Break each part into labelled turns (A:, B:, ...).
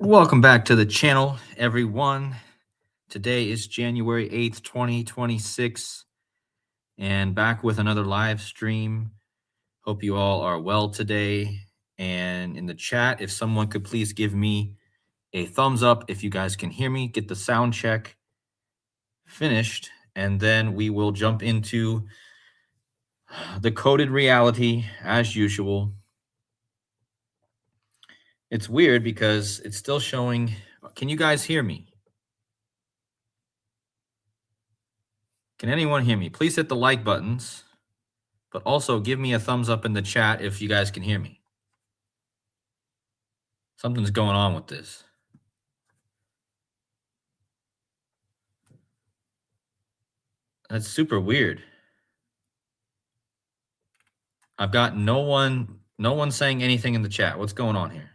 A: Welcome back to the channel, everyone. Today is January 8th, 2026, and back with another live stream. Hope you all are well today. And in the chat, if someone could please give me a thumbs up if you guys can hear me, get the sound check finished, and then we will jump into the coded reality as usual. It's weird because it's still showing. Can you guys hear me? Can anyone hear me? Please hit the like buttons, but also give me a thumbs up in the chat if you guys can hear me. Something's going on with this. That's super weird. I've got no one saying anything in the chat. What's going on here?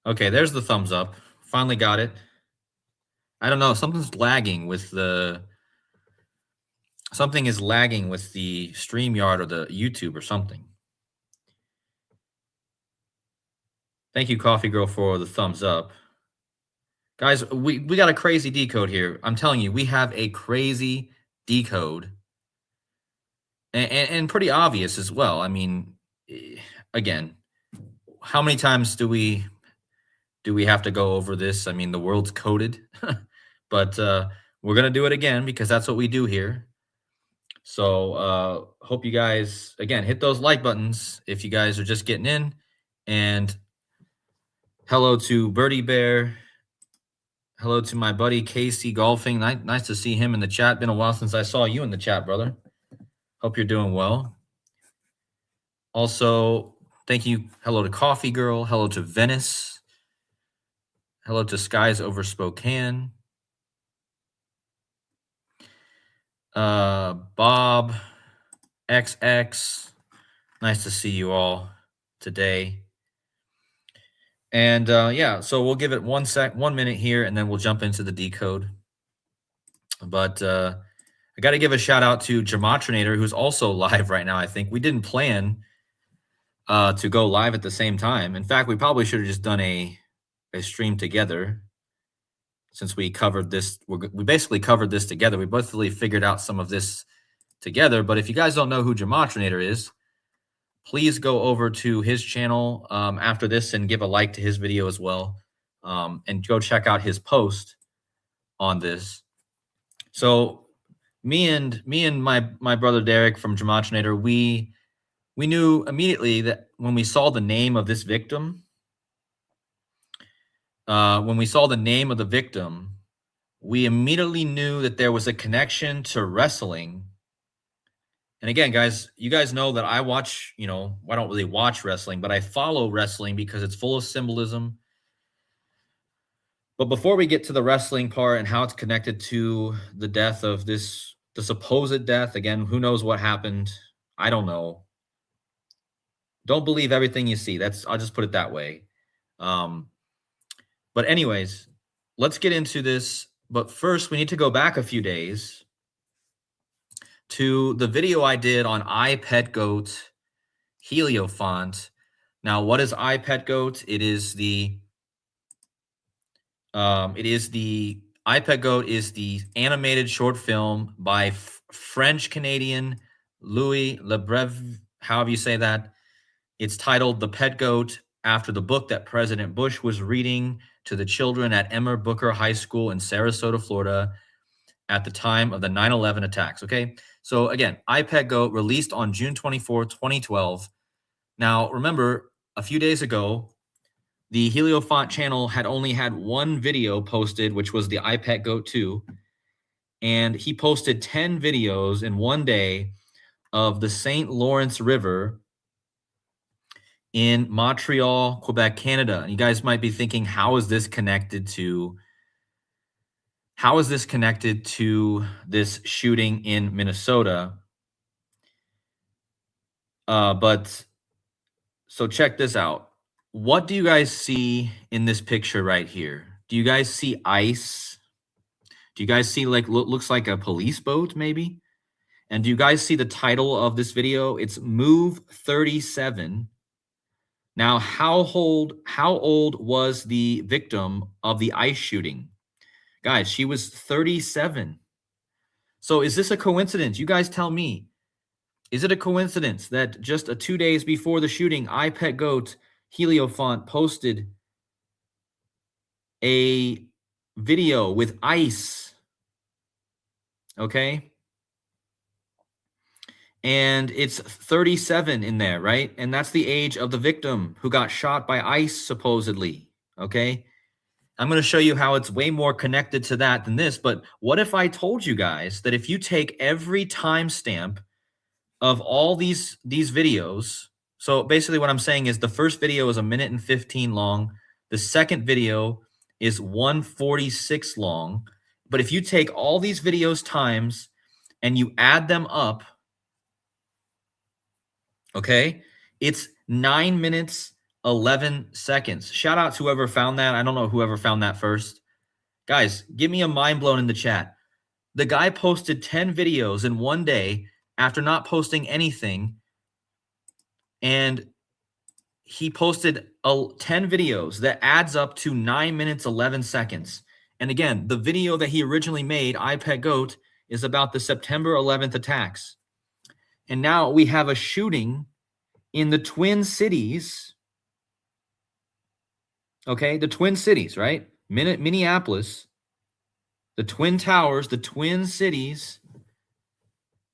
A: Okay, there's the thumbs up. Finally got it. I don't know. Something's lagging with the StreamYard or the YouTube or something. Thank you, Coffee Girl, for the thumbs up. Guys, we got a crazy decode here. I'm telling you, we have a crazy decode. And pretty obvious as well. I mean, again, how many times do we have to go over this? I mean, the world's coded, but we're gonna do it again because that's what we do here. So hope you guys, again, hit those like buttons if you guys are just getting in. And hello to Birdie Bear. Hello to my buddy Casey Golfing. Nice to see him in the chat. Been a while since I saw you in the chat, brother. Hope you're doing well. Also, thank you. Hello to Coffee Girl. Hello to Venice. Hello to Skies Over Spokane. Bob XX. Nice to see you all today. And yeah, so we'll give it 1 minute here, and then we'll jump into the decode. But I got to give a shout out to Gematroninator, who's also live right now. I think we didn't plan to go live at the same time. In fact, we probably should have just done a stream together, since we covered this. We basically covered this together. We both really figured out some of this together. But if you guys don't know who Gematroninator is, please go over to his channel after this and give a like to his video as well, and go check out his post on this. So me and my brother Derek from Gematroninator, we knew immediately that when we saw the name of this victim, we immediately knew that there was a connection to wrestling. And again, guys, you guys know that I watch, I don't really watch wrestling, but I follow wrestling because it's full of symbolism. But before we get to the wrestling part and how it's connected to the death of the supposed death, again, who knows what happened? I don't know. Don't believe everything you see. I'll just put it that way. But anyways, let's get into this. But first, we need to go back a few days to the video I did on iPetGoat Heliofont. Now, what is iPetGoat? It is the iPetGoat is the animated short film by French-Canadian Louis Lebreve, however you say that. It's titled The Pet Goat, after the book that President Bush was reading to the children at Emmer Booker High School in Sarasota, Florida, at the time of the 9/11 attacks. Okay, so again, iPetGoat released on June 24, 2012. Now, remember, a few days ago, the Heliofont channel had only had one video posted, which was the iPetGoat 2. And he posted 10 videos in one day of the St. Lawrence River in Montreal, Quebec, Canada. And you guys might be thinking, how is this connected to this shooting in Minnesota? But so check this out. What do you guys see in this picture right here? Do you guys see ice? Do you guys see looks like a police boat maybe? And do you guys see the title of this video? It's Move 37. Now, how old was the victim of the ICE shooting? Guys, she was 37. So is this a coincidence? You guys tell me. Is it a coincidence that just 2 days before the shooting, iPetGoat Heliofont posted a video with ICE? Okay. And it's 37 in there, right? And that's the age of the victim who got shot by ICE, supposedly. Okay. I'm going to show you how it's way more connected to that than this. But what if I told you guys that if you take every timestamp of all these videos, so basically what I'm saying is the first video is 1:15 long. The second video is 1:46 long. But if you take all these videos times and you add them up, okay, it's 9 minutes, 11 seconds. Shout out to whoever found that. I don't know whoever found that first. Guys, give me a mind blown in the chat. The guy posted 10 videos in one day after not posting anything. And he posted 10 videos that adds up to 9 minutes, 11 seconds. And again, the video that he originally made, iPetGoat, is about the September 11th attacks. And now we have a shooting in the Twin Cities. Okay, the Twin Cities, right? Minneapolis, the Twin Towers, the Twin Cities.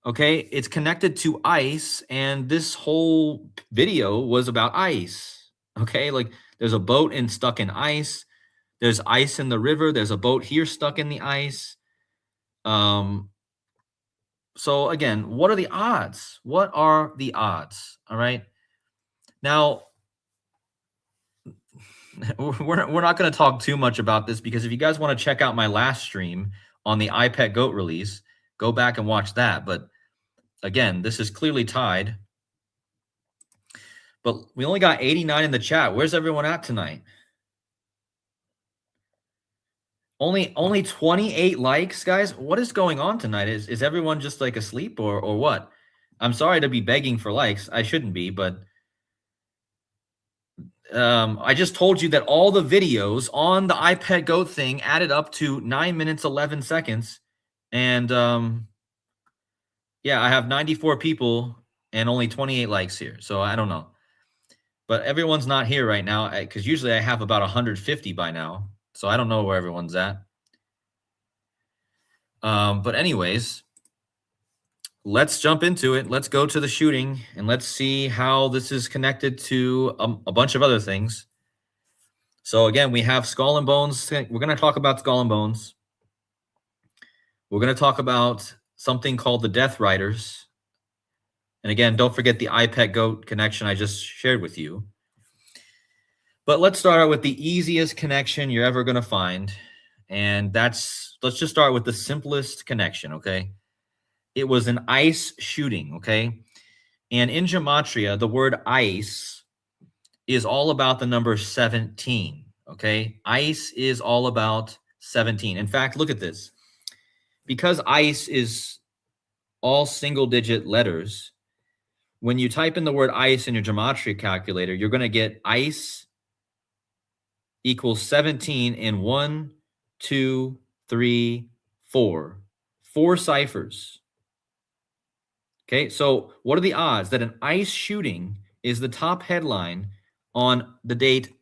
A: Okay, it's connected to ICE, and this whole video was about ICE. Okay, like there's a boat stuck in ice. There's ice in the river. There's a boat here stuck in the ice. So again, what are the odds? What are the odds? All right. Now, we're not going to talk too much about this because if you guys want to check out my last stream on the iPetGoat release, go back and watch that. But again, this is clearly tied. But we only got 89 in the chat. Where's everyone at tonight? Only 28 likes, guys. What is going on tonight? Is everyone just like asleep or what? I'm sorry to be begging for likes. I shouldn't be, but I just told you that all the videos on the iPetGoat thing added up to 9 minutes, 11 seconds. And yeah, I have 94 people and only 28 likes here. So I don't know. But everyone's not here right now because usually I have about 150 by now. So I don't know where everyone's at. But anyways, let's jump into it. Let's go to the shooting and let's see how this is connected to a bunch of other things. So again, we have Skull and Bones. We're going to talk about Skull and Bones. We're going to talk about something called the Death Riders. And again, don't forget the iPetGoat connection I just shared with you. But let's start out with the easiest connection you're ever going to find. And let's just start with the simplest connection, okay? It was an ICE shooting, okay? And in Gematria, the word ICE is all about the number 17, okay? ICE is all about 17. In fact, look at this. Because ICE is all single-digit letters, when you type in the word ICE in your Gematria calculator, you're going to get ICE equals 17 in 1, 2, 3, 4. 4 ciphers. Okay, so what are the odds that an ICE shooting is the top headline on the date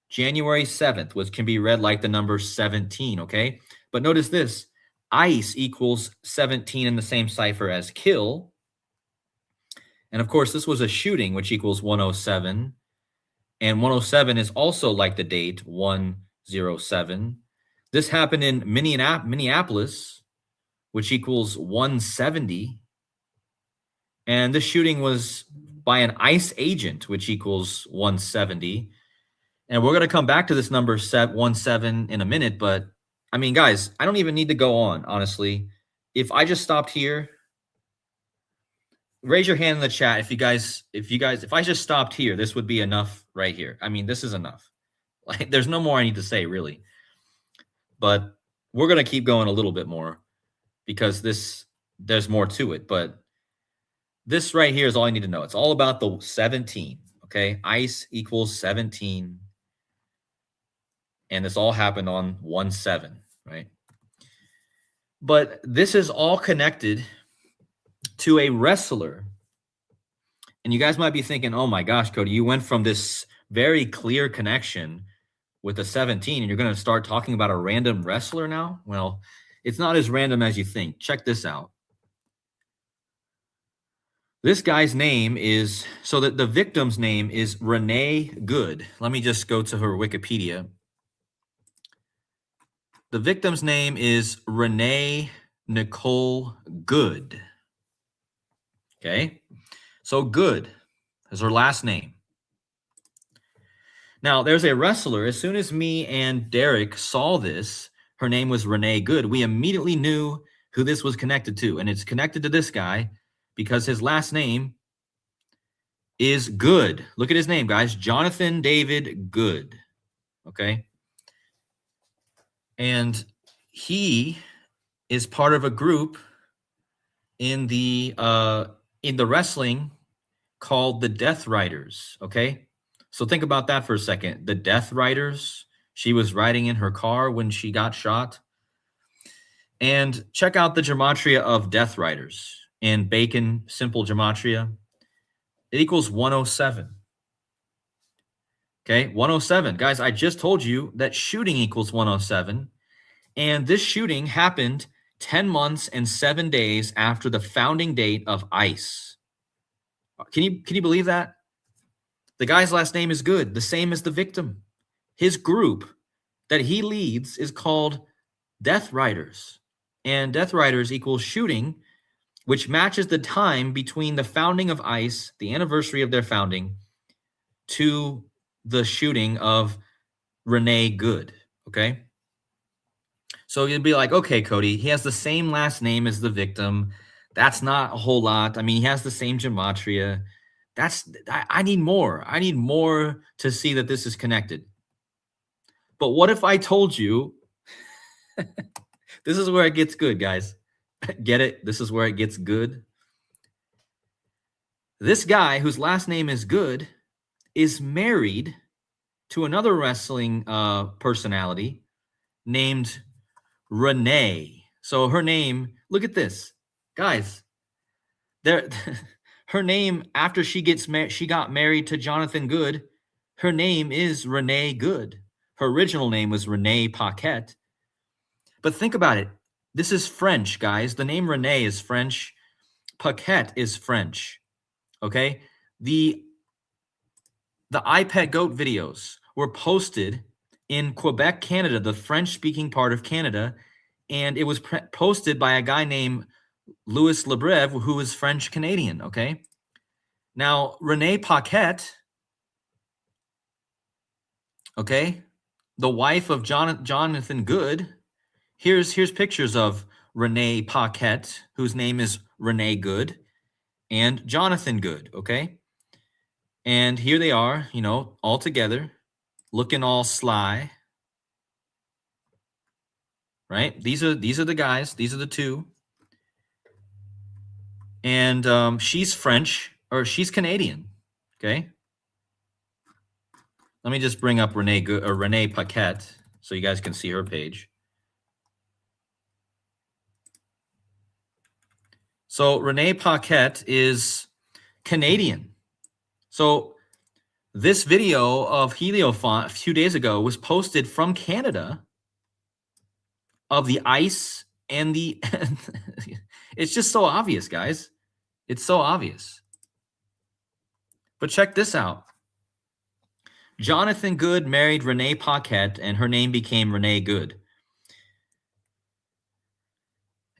A: January 7th, which can be read like the number 17, okay? But notice this, ICE equals 17 in the same cipher as kill. And of course, this was a shooting, which equals 107. And 107 is also like the date 107. This happened in Minneapolis, which equals 170. And this shooting was by an ICE agent, which equals 170. And we're going to come back to this number 17 in a minute. But I mean, guys, I don't even need to go on, honestly. If I just stopped here, raise your hand in the chat. If I just stopped here, this would be enough right here. I mean, this is enough. Like, there's no more I need to say, really. But we're going to keep going a little bit more because there's more to it. But this right here is all I need to know. It's all about the 17, Okay, ice equals 17. And this all happened on 1/7, right? But this is all connected to a wrestler. And you guys might be thinking, oh my gosh, Cody, you went from this very clear connection with a 17 and you're going to start talking about a random wrestler now? Well, it's not as random as you think. Check this out. This guy's name is, so that the victim's name is Rene Good. Let me just go to her Wikipedia. The victim's name is Rene Nicole Good. Okay. So Good is her last name. Now, there's a wrestler. As soon as me and Derek saw this, her name was Rene Good, we immediately knew who this was connected to. And it's connected to this guy because his last name is Good. Look at his name, guys. Jonathan David Good. Okay. And he is part of a group in the wrestling called the Death Riders. Okay. So think about that for a second. The Death Riders. She was riding in her car when she got shot. And check out the gematria of Death Riders in Bacon simple gematria. It equals 107. Okay, 107. Guys, I just told you that shooting equals 107. And this shooting happened 10 months and 7 days after the founding date of ICE. Can you believe that? The guy's last name is Good, the same as the victim. His group that he leads is called Death Riders. And Death Riders equals shooting, which matches the time between the founding of ICE, the anniversary of their founding, to the shooting of Rene Good. Okay. So you'd be like, okay, Cody, he has the same last name as the victim. That's not a whole lot. I mean, he has the same gematria. I need more. I need more to see that this is connected. But what if I told you, this is where it gets good, guys. Get it? This is where it gets good. This guy whose last name is Good is married to another wrestling personality named Rene. So her name, look at this. Guys, there her name after she got married to Jonathan Good, her name is Rene Good. Her original name was Rene Paquette. But think about it. This is French, guys. The name Rene is French. Paquette is French. Okay? The iPet Goat videos were posted in Quebec, Canada, the French-speaking part of Canada, and it was posted by a guy named Louis Lebreve, who is French-Canadian, okay? Now, Rene Paquette, okay, the wife of Jonathan Good, here's pictures of Rene Paquette, whose name is Rene Good, and Jonathan Good, okay? And here they are, all together, looking all sly, right? These are the guys. These are the two. And she's French, or she's Canadian, okay? Let me just bring up Rene Paquette so you guys can see her page. So Rene Paquette is Canadian. So this video of Heliofont a few days ago was posted from Canada of the ice and the it's just so obvious, guys. It's so obvious. But check this out. Jonathan Good married Rene Paquette, and her name became Rene Good.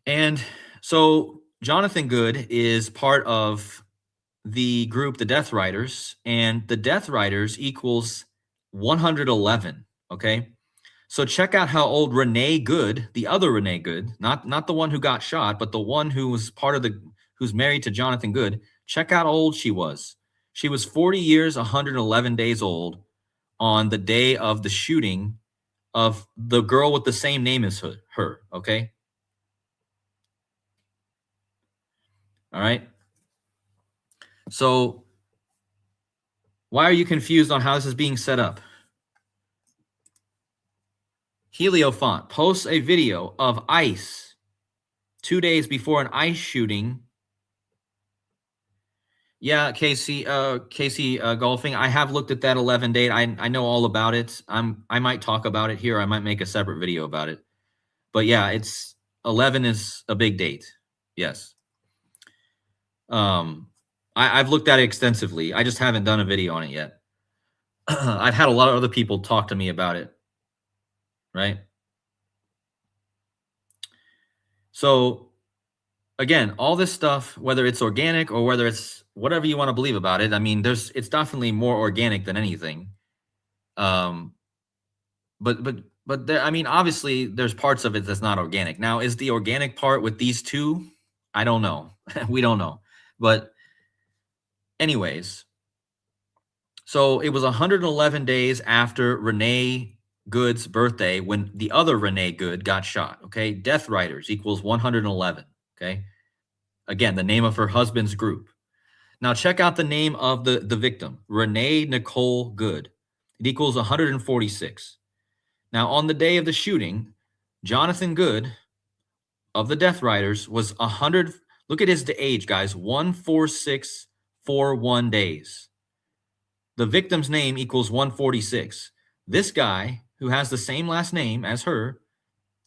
A: And so Jonathan Good is part of the group, the Death Riders, and the Death Riders equals 111, okay? So check out how old Rene Good, the other Rene Good, not the one who got shot, but the one who was who's married to Jonathan Good, check out how old she was. She was 40 years, 111 days old on the day of the shooting of the girl with the same name as her, okay? All right. So Why are you confused on how this is being set up? Heliofont posts a video of ice 2 days before an ice shooting. Yeah, Casey golfing. I have looked at that 11 date. I know all about it. I might talk about it here. I might make a separate video about it. But yeah, it's 11 is a big date. Yes. I've looked at it extensively. I just haven't done a video on it yet. I've had a lot of other people talk to me about it. Right. So again, all this stuff, whether it's organic or whether it's whatever you want to believe about it, I mean, it's definitely more organic than anything. Um, but there, I mean, obviously, there's parts of it that's not organic. Now, is the organic part with these two? I don't know. We don't know. But anyways, so it was 111 days after Rene Good's birthday when the other Rene Good got shot. Okay, Death Riders equals 111. Okay, again, the name of her husband's group. Now check out the name of the victim, Renee Nicole Good. It equals 146. Now on the day of the shooting, Jonathan Good of the Death Riders was 100. Look at his age, guys. 14641 days. The victim's name equals 146. This guy, who has the same last name as her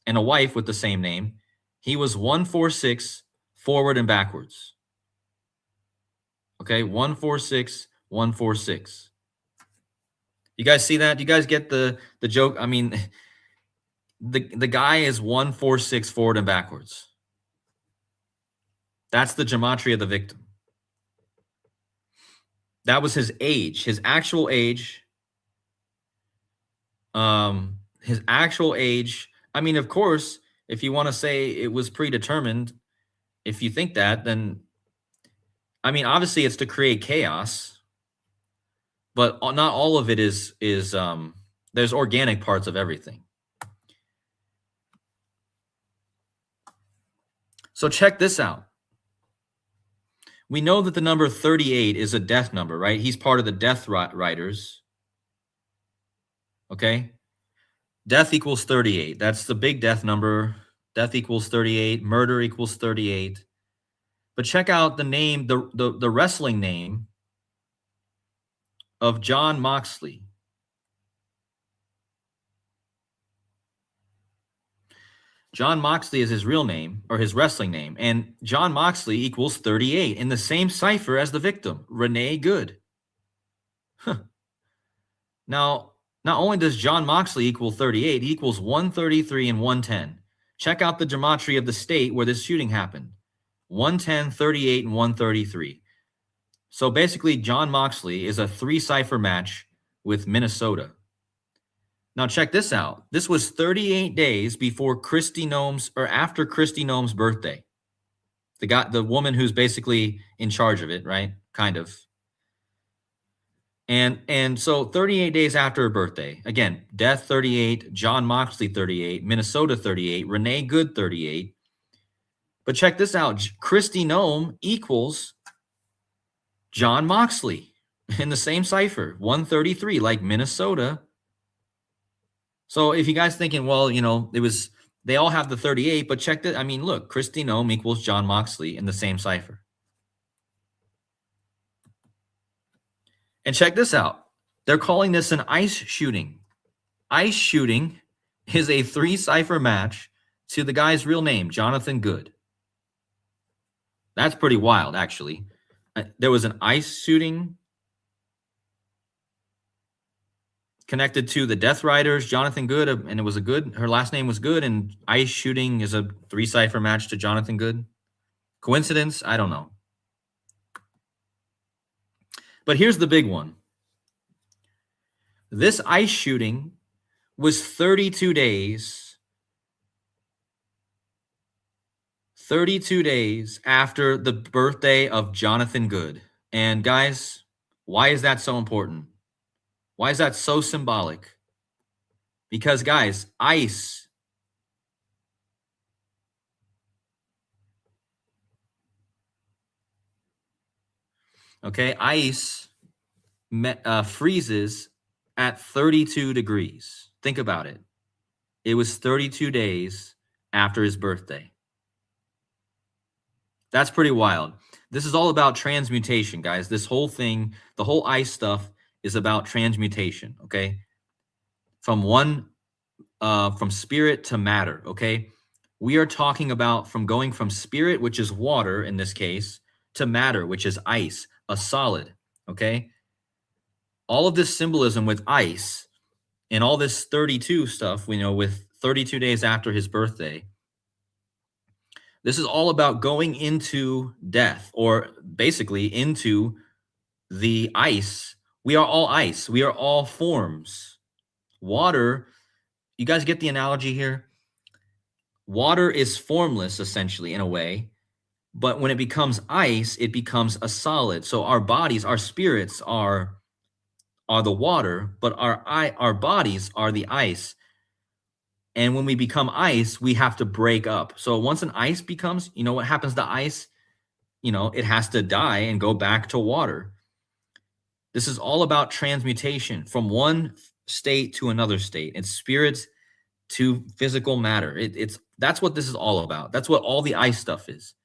A: and a wife with the same name, he was 146 forward and backwards. Okay, 146, 146. You guys see that? You guys get the joke? I mean, the guy is 146 forward and backwards. That's the gematria of the victim. That was his age, his actual age. His actual age. I mean, of course, if you want to say it was predetermined, if you think that, then I mean, obviously it's to create chaos, but not all of it is there's organic parts of everything. So check this out. We know that the number 38 is a death number, right? He's part of the Death Riders. Okay? Death equals 38. That's the big death number. Death equals 38. Murder equals 38. But check out the name, the wrestling name of John Moxley. John Moxley is his real name, or his wrestling name, and John Moxley equals 38 in the same cipher as the victim, Renee Good. Now, not only does John Moxley equal 38, he equals 133 and 110. Check out the gematria of the state where this shooting happened. 110, 38, and 133. So basically, John Moxley is a 3-cipher match with Minnesota. Now check this out. This was 38 days before Kristi Noem's, or after Kristi Noem's birthday. The woman who's basically in charge of it, right? Kind of. And so 38 days after her birthday, again, death 38, John Moxley 38, Minnesota 38, Renee Good 38. But check this out. Kristi Noem equals John Moxley in the same cipher, 133, like Minnesota. So if you guys thinking, well, you know, they all have the 38, but check that. I mean, look, Kristi Noem equals John Moxley in the same cipher. And check this out. They're calling this an ice shooting. Ice shooting is a 3-cipher match to the guy's real name, Jonathan Good. That's pretty wild, actually. There was an ice shooting connected to the Death Riders, Jonathan Good, and it was her last name was Good, and ice shooting is a 3-cipher match to Jonathan Good. Coincidence? I don't know. But here's the big one. This ice shooting was 32 days after the birthday of Jonathan Good. And guys, why is that so important? Why is that so symbolic? Because guys, ice freezes at 32 degrees. Think about it. It was 32 days after his birthday. That's pretty wild. This is all about transmutation, guys. This whole thing, the whole ice stuff is about transmutation, okay? From spirit to matter, okay? We are talking about from going from spirit, which is water in this case, to matter, which is ice, a solid, okay? All of this symbolism with ice and all this 32 stuff, we know with 32 days after his birthday, this is all about going into death, or basically into the ice. We are all ice. We are all forms. Water, you guys get the analogy here? Water is formless, essentially, in a way. But when it becomes ice, it becomes a solid. So our bodies, our spirits are the water, but our bodies are the ice. And when we become ice, we have to break up. So once an ice becomes, you know what happens to ice? You know, it has to die and go back to water. This is all about transmutation from one state to another state. It's spirits to physical matter. That's what this is all about. That's what all the ice stuff is.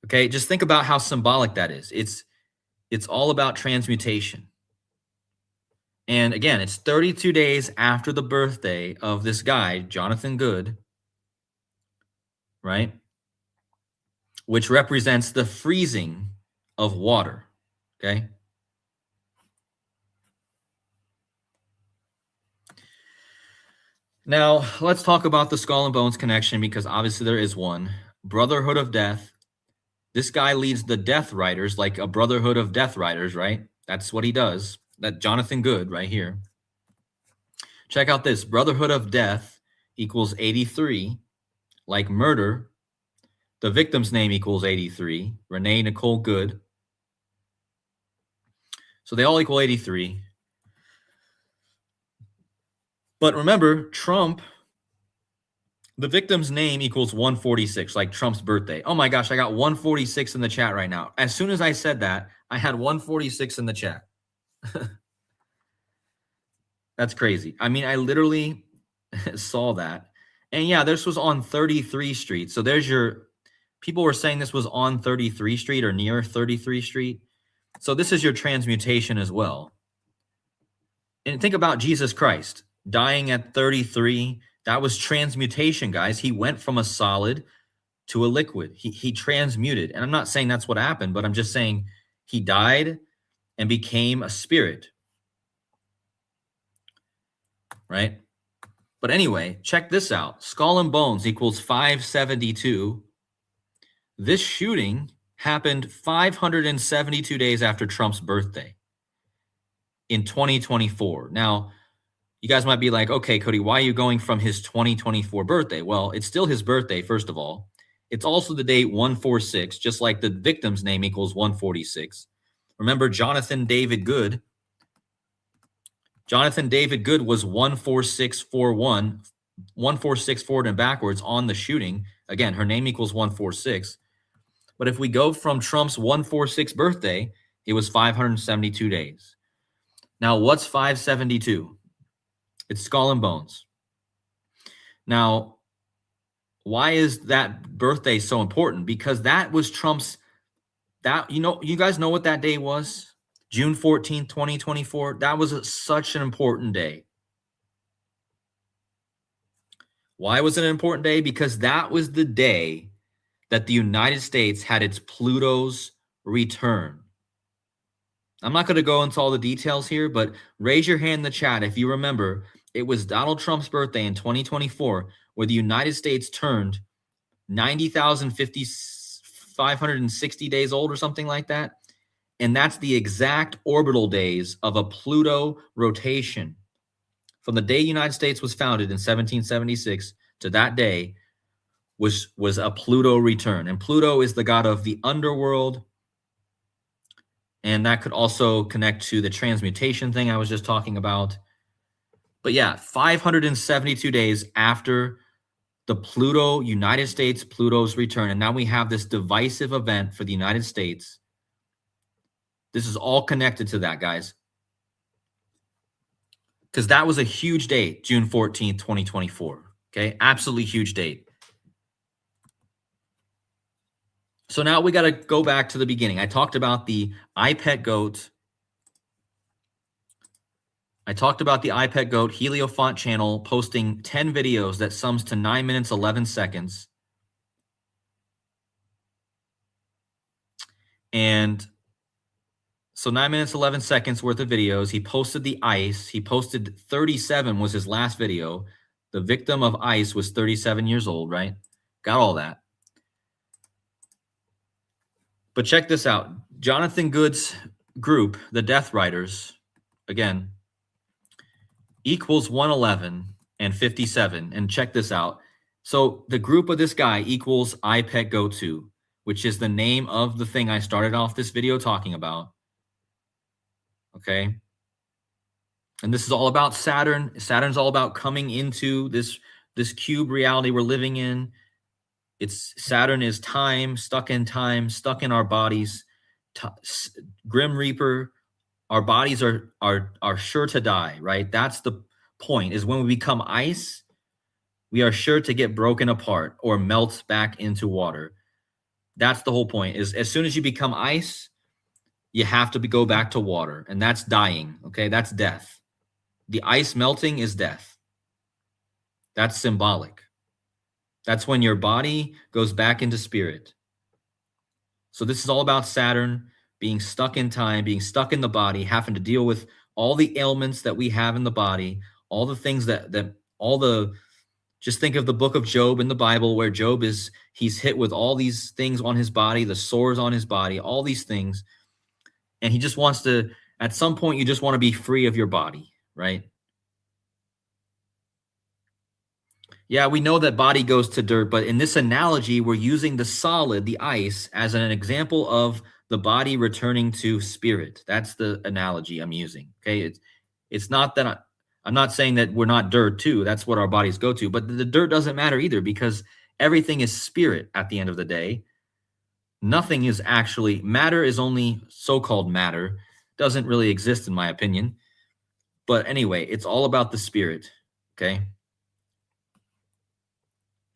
A: Okay, just think about how symbolic that is. It's all about transmutation. And again, it's 32 days after the birthday of this guy, Jonathan Good, right? Which represents the freezing of water, okay? Now, let's talk about the skull and bones connection, because obviously there is one. Brotherhood of Death. This guy leads the Death Riders, like a brotherhood of Death Riders, right? That's what he does. That Jonathan Good right here. Check out this. Brotherhood of Death equals 83. Like murder, the victim's name equals 83. Rene Nicole Good. So they all equal 83. But remember, Trump, the victim's name equals 146, like Trump's birthday. Oh my gosh, I got 146 in the chat right now. As soon as I said that, I had 146 in the chat. That's crazy. I mean, I literally saw that. And yeah, this was on 33 Street. So there's your, people were saying this was on 33 Street or near 33 Street. So this is your transmutation as well. And think about Jesus Christ dying at 33. That was transmutation, guys. He went from a solid to a liquid. He transmuted. And I'm not saying that's what happened, but I'm just saying he died and became a spirit. Right? But anyway, check this out. Skull and bones equals 572. This shooting happened 572 days after Trump's birthday in 2024. Now, you guys might be like, okay, Cody, why are you going from his 2024 birthday? Well, it's still his birthday, first of all. It's also the date 146, just like the victim's name equals 146. Remember, Jonathan David Good was 14641, 146 forward and backwards on the shooting. Again, her name equals 146. But if we go from Trump's 146 birthday, it was 572 days. Now, what's 572? It's skull and bones. Now, why is that birthday so important? Because that was Trump's, you guys know what that day was? June 14th, 2024. That was such an important day. Why was it an important day? Because that was the day that the United States had its Pluto's return. I'm not going to go into all the details here, but raise your hand in the chat if you remember. It was Donald Trump's birthday in 2024 where the United States turned 90,560 days old or something like that. And that's the exact orbital days of a Pluto rotation. From the day the United States was founded in 1776 to that day was a Pluto return. And Pluto is the god of the underworld. And that could also connect to the transmutation thing I was just talking about. But yeah, 572 days after the United States Pluto's return. And now we have this divisive event for the United States. This is all connected to that, guys. Because that was a huge date, June 14th, 2024. Okay, absolutely huge date. So now we got to go back to the beginning. I talked about the iPet goat. I talked about the iPet goat Heliofont channel posting 10 videos that sums to 9 minutes, 11 seconds. And so 9 minutes, 11 seconds worth of videos. He posted the ice. He posted 37 was his last video. The victim of ice was 37 years old, right? Got all that. But check this out. Jonathan Good's group, the Death Riders, again, equals 111 and 57. And check this out. So the group of this guy equals iPet Go 2, which is the name of the thing I started off this video talking about. Okay. And this is all about Saturn. Saturn's all about coming into this cube reality we're living in. Saturn is time, stuck in our bodies. Grim Reaper, our bodies are sure to die, right? That's the point, is when we become ice, we are sure to get broken apart or melt back into water. That's the whole point, is as soon as you become ice, you have to go back to water, and that's dying, okay? That's death. The ice melting is death. That's symbolic. That's when your body goes back into spirit. So this is all about Saturn being stuck in time, being stuck in the body, having to deal with all the ailments that we have in the body, all the things just think of the book of Job in the Bible, where Job he's hit with all these things on his body, the sores on his body, all these things. And he just wants to, at some point, you just want to be free of your body, right? Yeah, we know that body goes to dirt, but in this analogy, we're using the solid, the ice, as an example of the body returning to spirit. That's the analogy I'm using. Okay, it's not that I'm not saying that we're not dirt too. That's what our bodies go to, but the dirt doesn't matter either, because everything is spirit at the end of the day. Nothing is actually matter, is only so-called matter. Doesn't really exist in my opinion. But anyway, it's all about the spirit. Okay.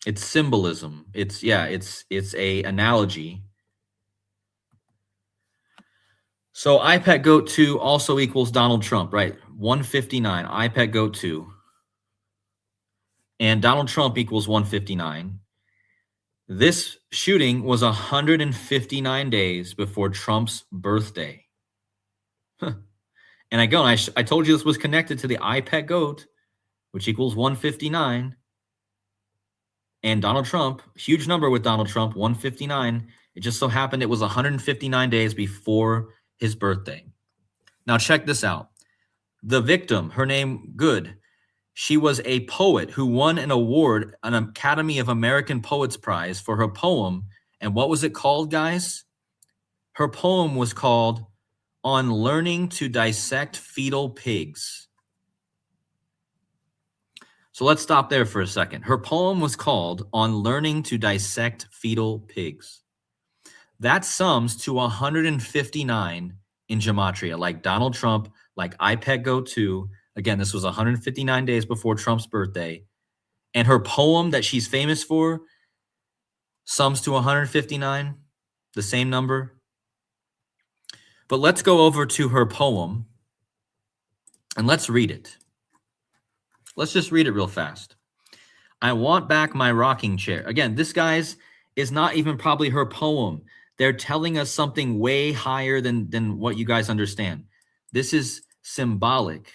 A: It's symbolism. It's a analogy. So iPet Goat 2 also equals Donald Trump, right? 159, iPet Goat 2. And Donald Trump equals 159. This shooting was 159 days before Trump's birthday. And I told you this was connected to the iPet Goat, which equals 159. And Donald Trump, huge number with Donald Trump, 159. It just so happened it was 159 days before his birthday. Now check this out. The victim, her name Good, she was a poet who won an award, an Academy of American Poets Prize, for her poem. And what was it called, guys? Her poem was called On Learning to Dissect Fetal Pigs. So let's stop there for a second. Her poem was called On Learning to Dissect Fetal Pigs. That sums to 159 in gematria, like Donald Trump, like iPet Go 2. Again, this was 159 days before Trump's birthday. And her poem that she's famous for sums to 159, the same number. But let's go over to her poem and let's read it. Let's just read it real fast. I want back my rocking chair. Again, this, guys, is not even probably her poem. They're telling us something way higher than what you guys understand. This is symbolic.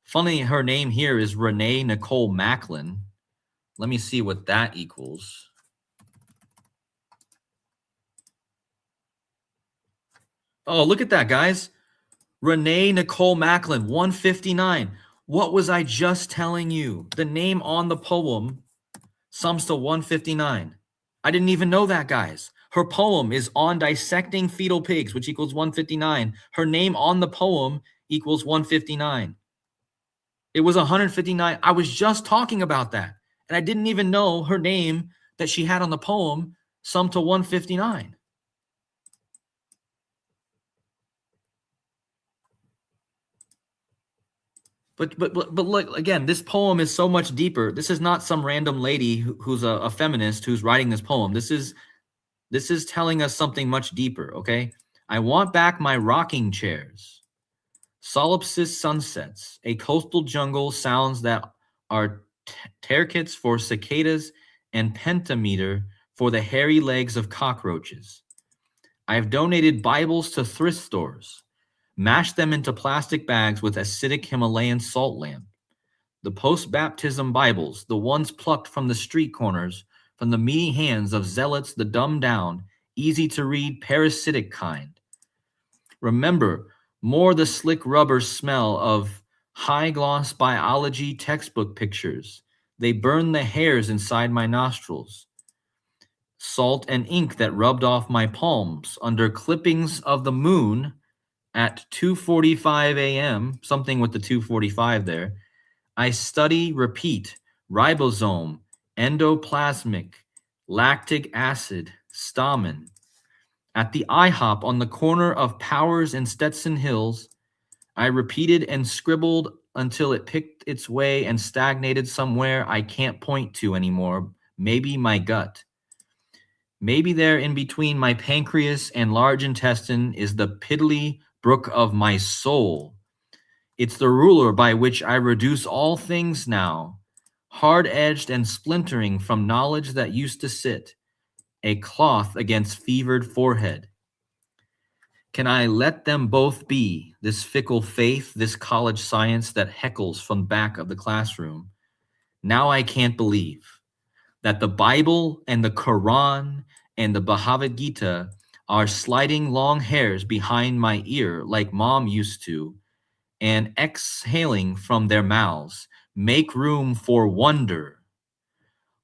A: Funny, her name here is Rene Nicole Macklin. Let me see what that equals. Oh, look at that, guys. Rene Nicole Macklin, 159. What was I just telling you? The name on the poem sums to 159. I didn't even know that, guys. Her poem is on dissecting fetal pigs, which equals 159. Her name on the poem equals 159. It was 159. I was just talking about that. And I didn't even know her name that she had on the poem summed to 159. But look again. This poem is so much deeper. This is not some random lady who's a feminist who's writing this poem. This is telling us something much deeper. Okay, I want back my rocking chairs, solipsist sunsets, a coastal jungle, sounds that are terkits for cicadas and pentameter for the hairy legs of cockroaches. I have donated Bibles to thrift stores, mashed them into plastic bags with acidic Himalayan salt lamp. The post-baptism Bibles, the ones plucked from the street corners, from the meaty hands of zealots, the dumbed down, easy to read, parasitic kind. Remember, more the slick rubber smell of high-gloss biology textbook pictures. They burned the hairs inside my nostrils. Salt and ink that rubbed off my palms under clippings of the moon at 2:45 a.m., something with the 2:45 there. I study, repeat, ribosome, endoplasmic, lactic acid, stamen. At the IHOP on the corner of Powers and Stetson Hills, I repeated and scribbled until it picked its way and stagnated somewhere I can't point to anymore, maybe my gut. Maybe there in between my pancreas and large intestine is the piddly brook of my soul. It's the ruler by which I reduce all things now, hard-edged and splintering from knowledge that used to sit, a cloth against fevered forehead. Can I let them both be, this fickle faith, this college science that heckles from back of the classroom? Now I can't believe that the Bible and the Quran and the Bhagavad Gita are sliding long hairs behind my ear like mom used to, and exhaling from their mouths, make room for wonder.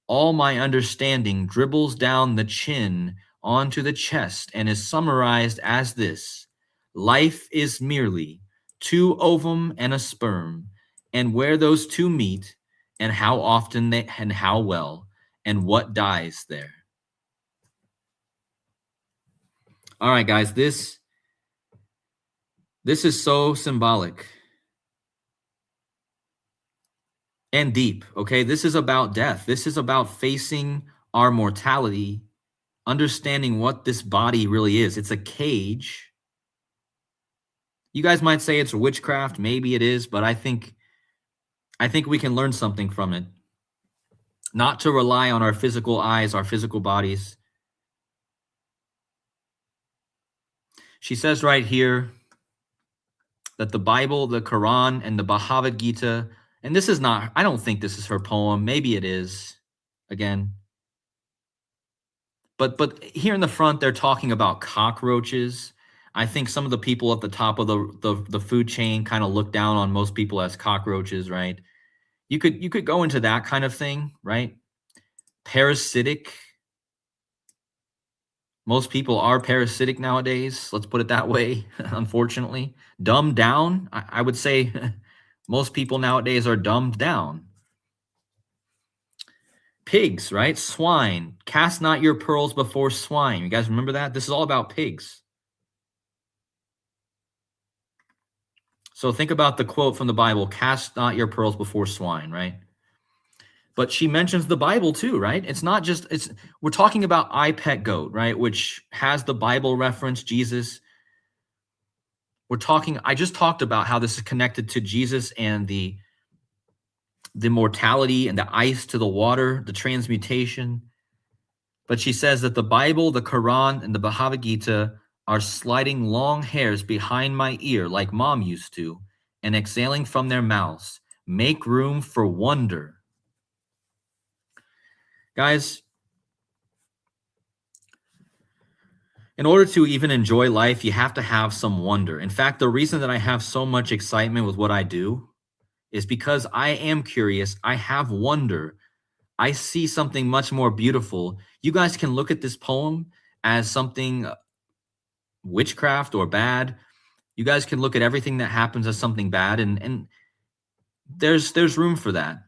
A: All my understanding dribbles down the chin onto the chest and is summarized as this: life is merely two ovum and a sperm, and where those two meet, and how often they and how well, and what dies there. All right, guys, this is so symbolic and deep, okay? This is about death. This is about facing our mortality, understanding what this body really is. It's a cage. You guys might say it's witchcraft, maybe it is, but I think we can learn something from it. Not to rely on our physical eyes, our physical bodies. She says right here that the Bible, the Quran, and the Bhagavad Gita, and this is not, I don't think this is her poem. Maybe it is, again. But here in the front, they're talking about cockroaches. I think some of the people at the top of the food chain kind of look down on most people as cockroaches, right? You could go into that kind of thing, right? Parasitic. Most people are parasitic nowadays. Let's put it that way, unfortunately. Dumbed down. I would say most people nowadays are dumbed down. Pigs, right? Swine. Cast not your pearls before swine. You guys remember that? This is all about pigs. So think about the quote from the Bible, cast not your pearls before swine, right? But she mentions the Bible too, right? It's not just, we're talking about I Pet Goat, right? Which has the Bible reference, Jesus. I just talked about how this is connected to Jesus and the mortality and the ice to the water, the transmutation. But she says that the Bible, the Quran, and the Bhagavad Gita are sliding long hairs behind my ear like mom used to, and exhaling from their mouths. Make room for wonder. Guys, in order to even enjoy life, you have to have some wonder. In fact, the reason that I have so much excitement with what I do is because I am curious. I have wonder. I see something much more beautiful. You guys can look at this poem as something witchcraft or bad. You guys can look at everything that happens as something bad, and there's room for that.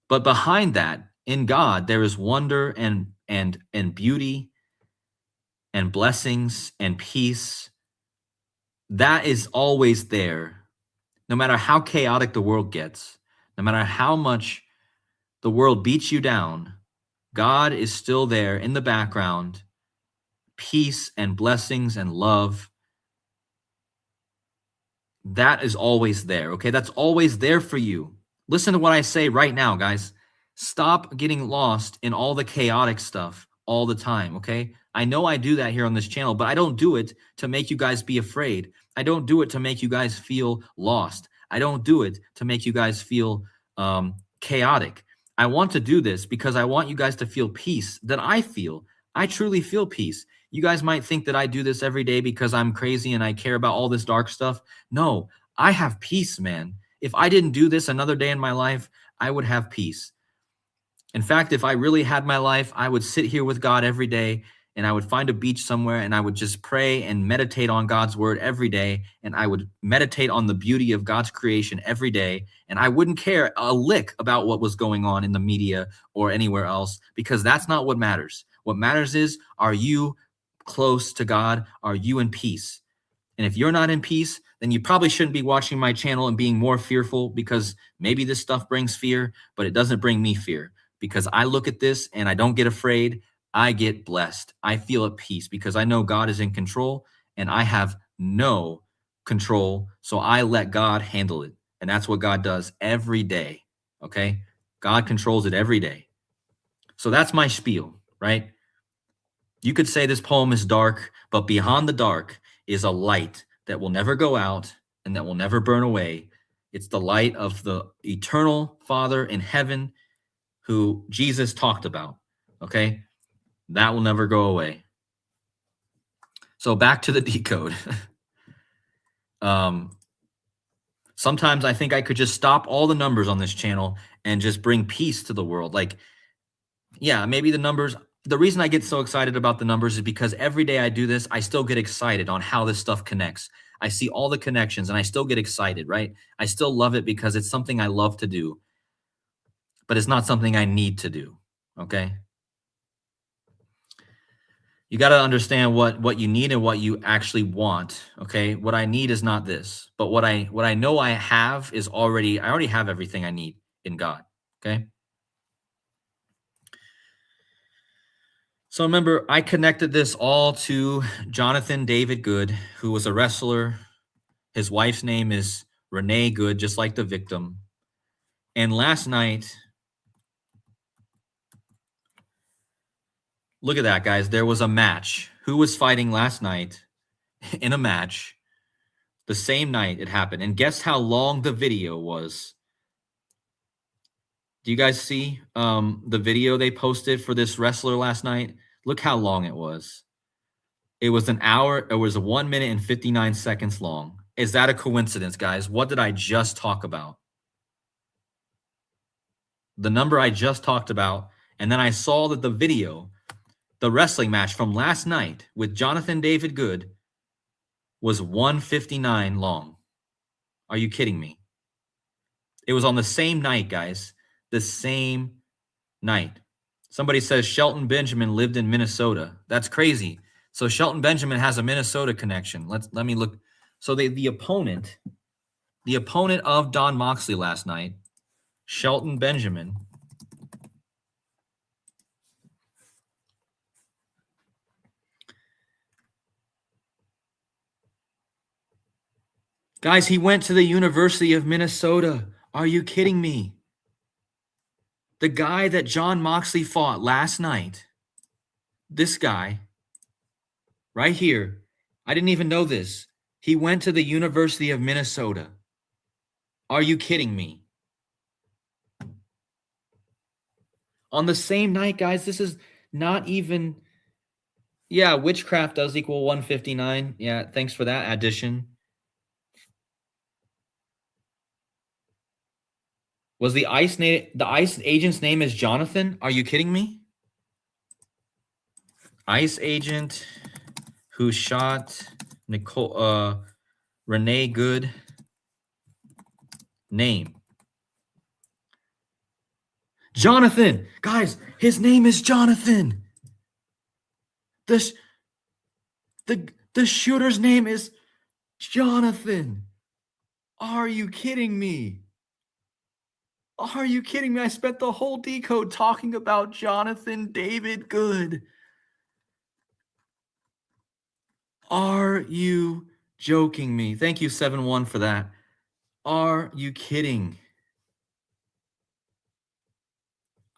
A: But behind that, in God, there is wonder and beauty and blessings and peace. That is always there. No matter how chaotic the world gets, no matter how much the world beats you down, God is still there in the background. Peace and blessings and love, that is always there, okay? That's always there for you. Listen to what I say right now, guys. Stop getting lost in all the chaotic stuff all the time, okay? I know I do that here on this channel, but I don't do it to make you guys be afraid. I don't do it to make you guys feel lost. I don't do it to make you guys feel chaotic. I want to do this because I want you guys to feel peace that I feel. I truly feel peace. You guys might think that I do this every day because I'm crazy and I care about all this dark stuff. No, I have peace, man. If I didn't do this another day in my life, I would have peace. In fact, if I really had my life, I would sit here with God every day and I would find a beach somewhere and I would just pray and meditate on God's word every day. And I would meditate on the beauty of God's creation every day. And I wouldn't care a lick about what was going on in the media or anywhere else, because that's not what matters. What matters is, are you close to God? Are you in peace? And if you're not in peace, then you probably shouldn't be watching my channel and being more fearful, because maybe this stuff brings fear, but it doesn't bring me fear, because I look at this and I don't get afraid. I get blessed. I feel at peace because I know God is in control and I have no control. So I let God handle it. And that's what God does every day. Okay. God controls it every day. So that's my spiel, right? You could say this poem is dark, but beyond the dark is a light that will never go out and that will never burn away. It's the light of the eternal Father in heaven who Jesus talked about, okay? That will never go away. So back to the decode. Sometimes I think I could just stop all the numbers on this channel and just bring peace to the world. Like, yeah, maybe the numbers, the reason I get so excited about the numbers is because every day I do this, I still get excited on how this stuff connects. I see all the connections and I still get excited, right? I still love it because it's something I love to do, but it's not something I need to do, okay? You got to understand what you need and what you actually want, okay? What I need is not this, but what I know I have is I already have everything I need in God, okay? So remember, I connected this all to Jonathan David Good, who was a wrestler. His wife's name is Rene Good, just like the victim. And last night, look at that, guys. There was a match. Who was fighting last night in a match the same night it happened? And guess how long the video was? Do you guys see the video they posted for this wrestler last night? Look how long it was. It was an hour. It was 1 minute and 59 seconds long. Is that a coincidence, guys? What did I just talk about? The number I just talked about. And then I saw that the video, the wrestling match from last night with Jonathan David Good, was 1:59 long. Are you kidding me? It was on the same night, guys. The same night. Somebody says Shelton Benjamin lived in Minnesota. That's crazy. So Shelton Benjamin has a Minnesota connection. Let me look. So the opponent of Don Moxley last night, Shelton Benjamin. Guys, he went to the University of Minnesota. Are you kidding me? The guy that John Moxley fought last night, this guy right here, I didn't even know this. He went to the University of Minnesota. Are you kidding me? On the same night, guys, this is not even... Yeah, witchcraft does equal 159. Yeah, thanks for that addition. Was the ICE agent's name is Jonathan? Are you kidding me? ICE agent who shot Rene Good, name. Jonathan. Guys, his name is Jonathan. The shooter's name is Jonathan. Are you kidding me? Are you kidding me? I spent the whole decode talking about Jonathan David Good. Are you joking me? Thank you, 7-1, for that. Are you kidding?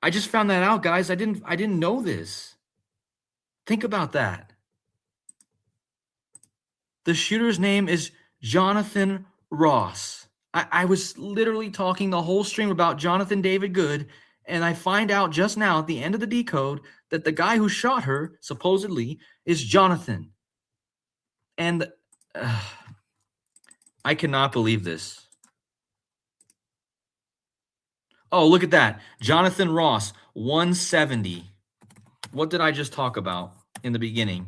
A: I just found that out, guys. I didn't know this. Think about that. The shooter's name is Jonathan Ross. I was literally talking the whole stream about Jonathan David Good, and I find out just now at the end of the decode that the guy who shot her, supposedly, is Jonathan. And I cannot believe this. Oh, look at that. Jonathan Ross, 170. What did I just talk about in the beginning?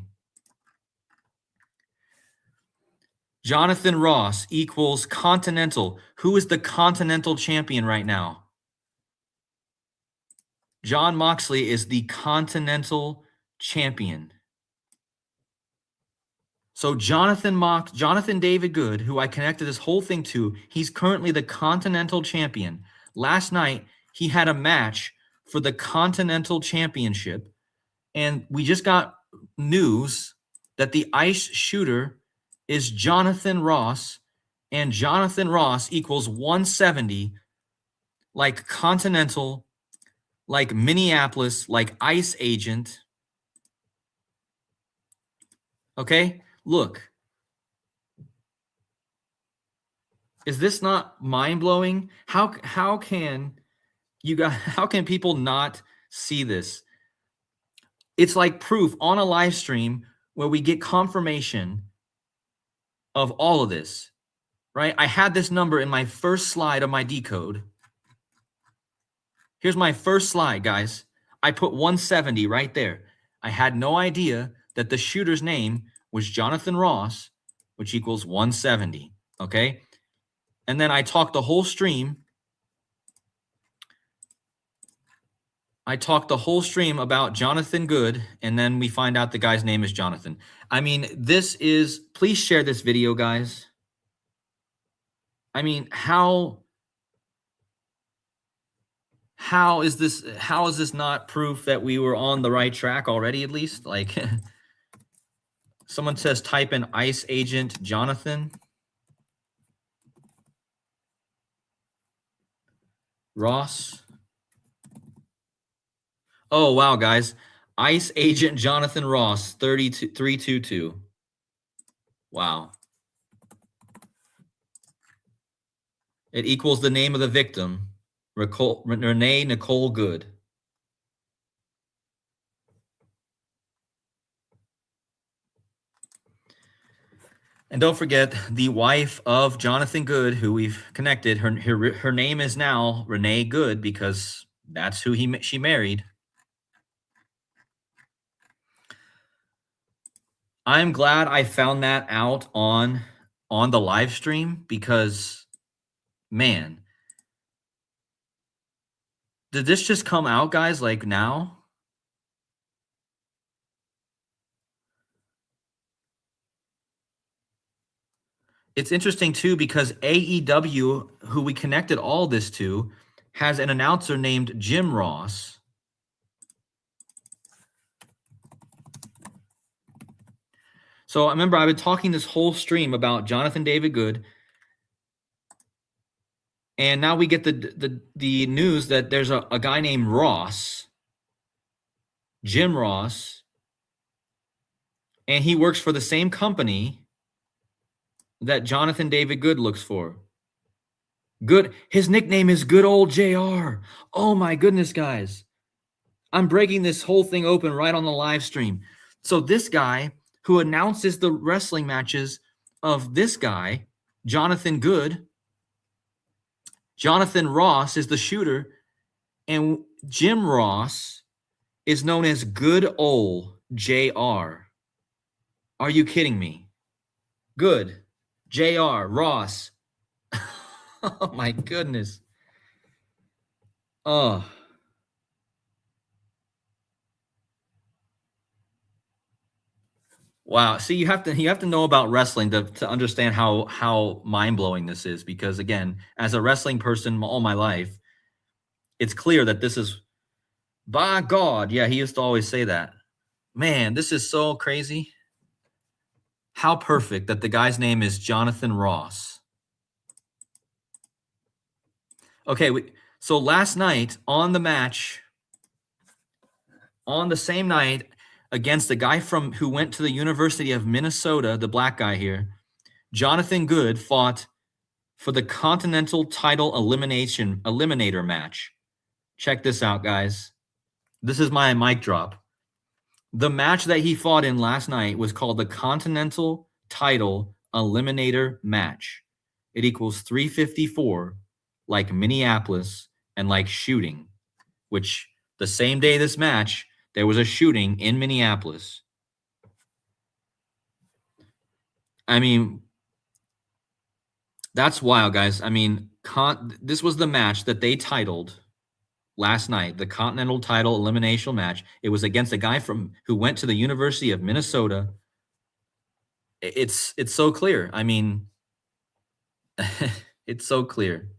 A: Jonathan Ross equals Continental. Who is the Continental champion right now? John Moxley is the Continental champion. So Jonathan David Good, who I connected this whole thing to, he's currently the Continental champion. Last night, he had a match for the Continental Championship, and we just got news that the ice shooter is Jonathan Ross, and Jonathan Ross equals 170, like Continental, like Minneapolis, like Ice Agent. Okay, look. Is this not mind-blowing? How can how can people not see this? It's like proof on a live stream where we get confirmation of all of this, right? I had this number in my first slide of my decode. Here's my first slide, guys. I put 170 right there. I had no idea that the shooter's name was Jonathan Ross, which equals 170, okay? And then I talked the whole stream. I talked the whole stream about Jonathan Good, and then we find out the guy's name is Jonathan. I mean, please share this video, guys. I mean, how is this not proof that we were on the right track already, at least? Like, someone says type in Ice Agent Jonathan Ross. Oh, wow, guys. Ice Agent Jonathan Ross, 322. Wow. It equals the name of the victim, Rene Nicole Good. And don't forget, the wife of Jonathan Good, who we've connected, her name is now Rene Good because that's who she married. I'm glad I found that out on the live stream because, man, did this just come out, guys, like now? It's interesting, too, because AEW, who we connected all this to, has an announcer named Jim Ross. So I remember I've been talking this whole stream about Jonathan David Good, and now we get the news that there's a guy named Ross, Jim Ross, and he works for the same company that Jonathan David Good looks for. Good. His nickname is Good Old JR. Oh my goodness, guys. I'm breaking this whole thing open right on the live stream. So this guy who announces the wrestling matches of this guy, Jonathan Good, Jonathan Ross is the shooter, and Jim Ross is known as Good Old JR. Are you kidding me? Good. JR. Ross. Oh my goodness. Oh. Wow. See, you have to know about wrestling to understand how mind-blowing this is, because again, as a wrestling person all my life, it's clear that this is, by God. Yeah, he used to always say that. Man, this is so crazy. How perfect that the guy's name is Jonathan Ross. Okay, so last night on the match, on the same night, against the guy who went to the University of Minnesota, the black guy here, Jonathan Good fought for the Continental Title Eliminator match. Check this out, guys. This is my mic drop. The match that he fought in last night was called the Continental Title Eliminator match. It equals 354, like Minneapolis and like shooting, which the same day this match, there was a shooting in Minneapolis. I mean, that's wild, guys. I mean, this was the match that they titled last night, the Continental Title Elimination match. It was against a guy who went to the University of Minnesota. It's so clear. I mean, it's so clear.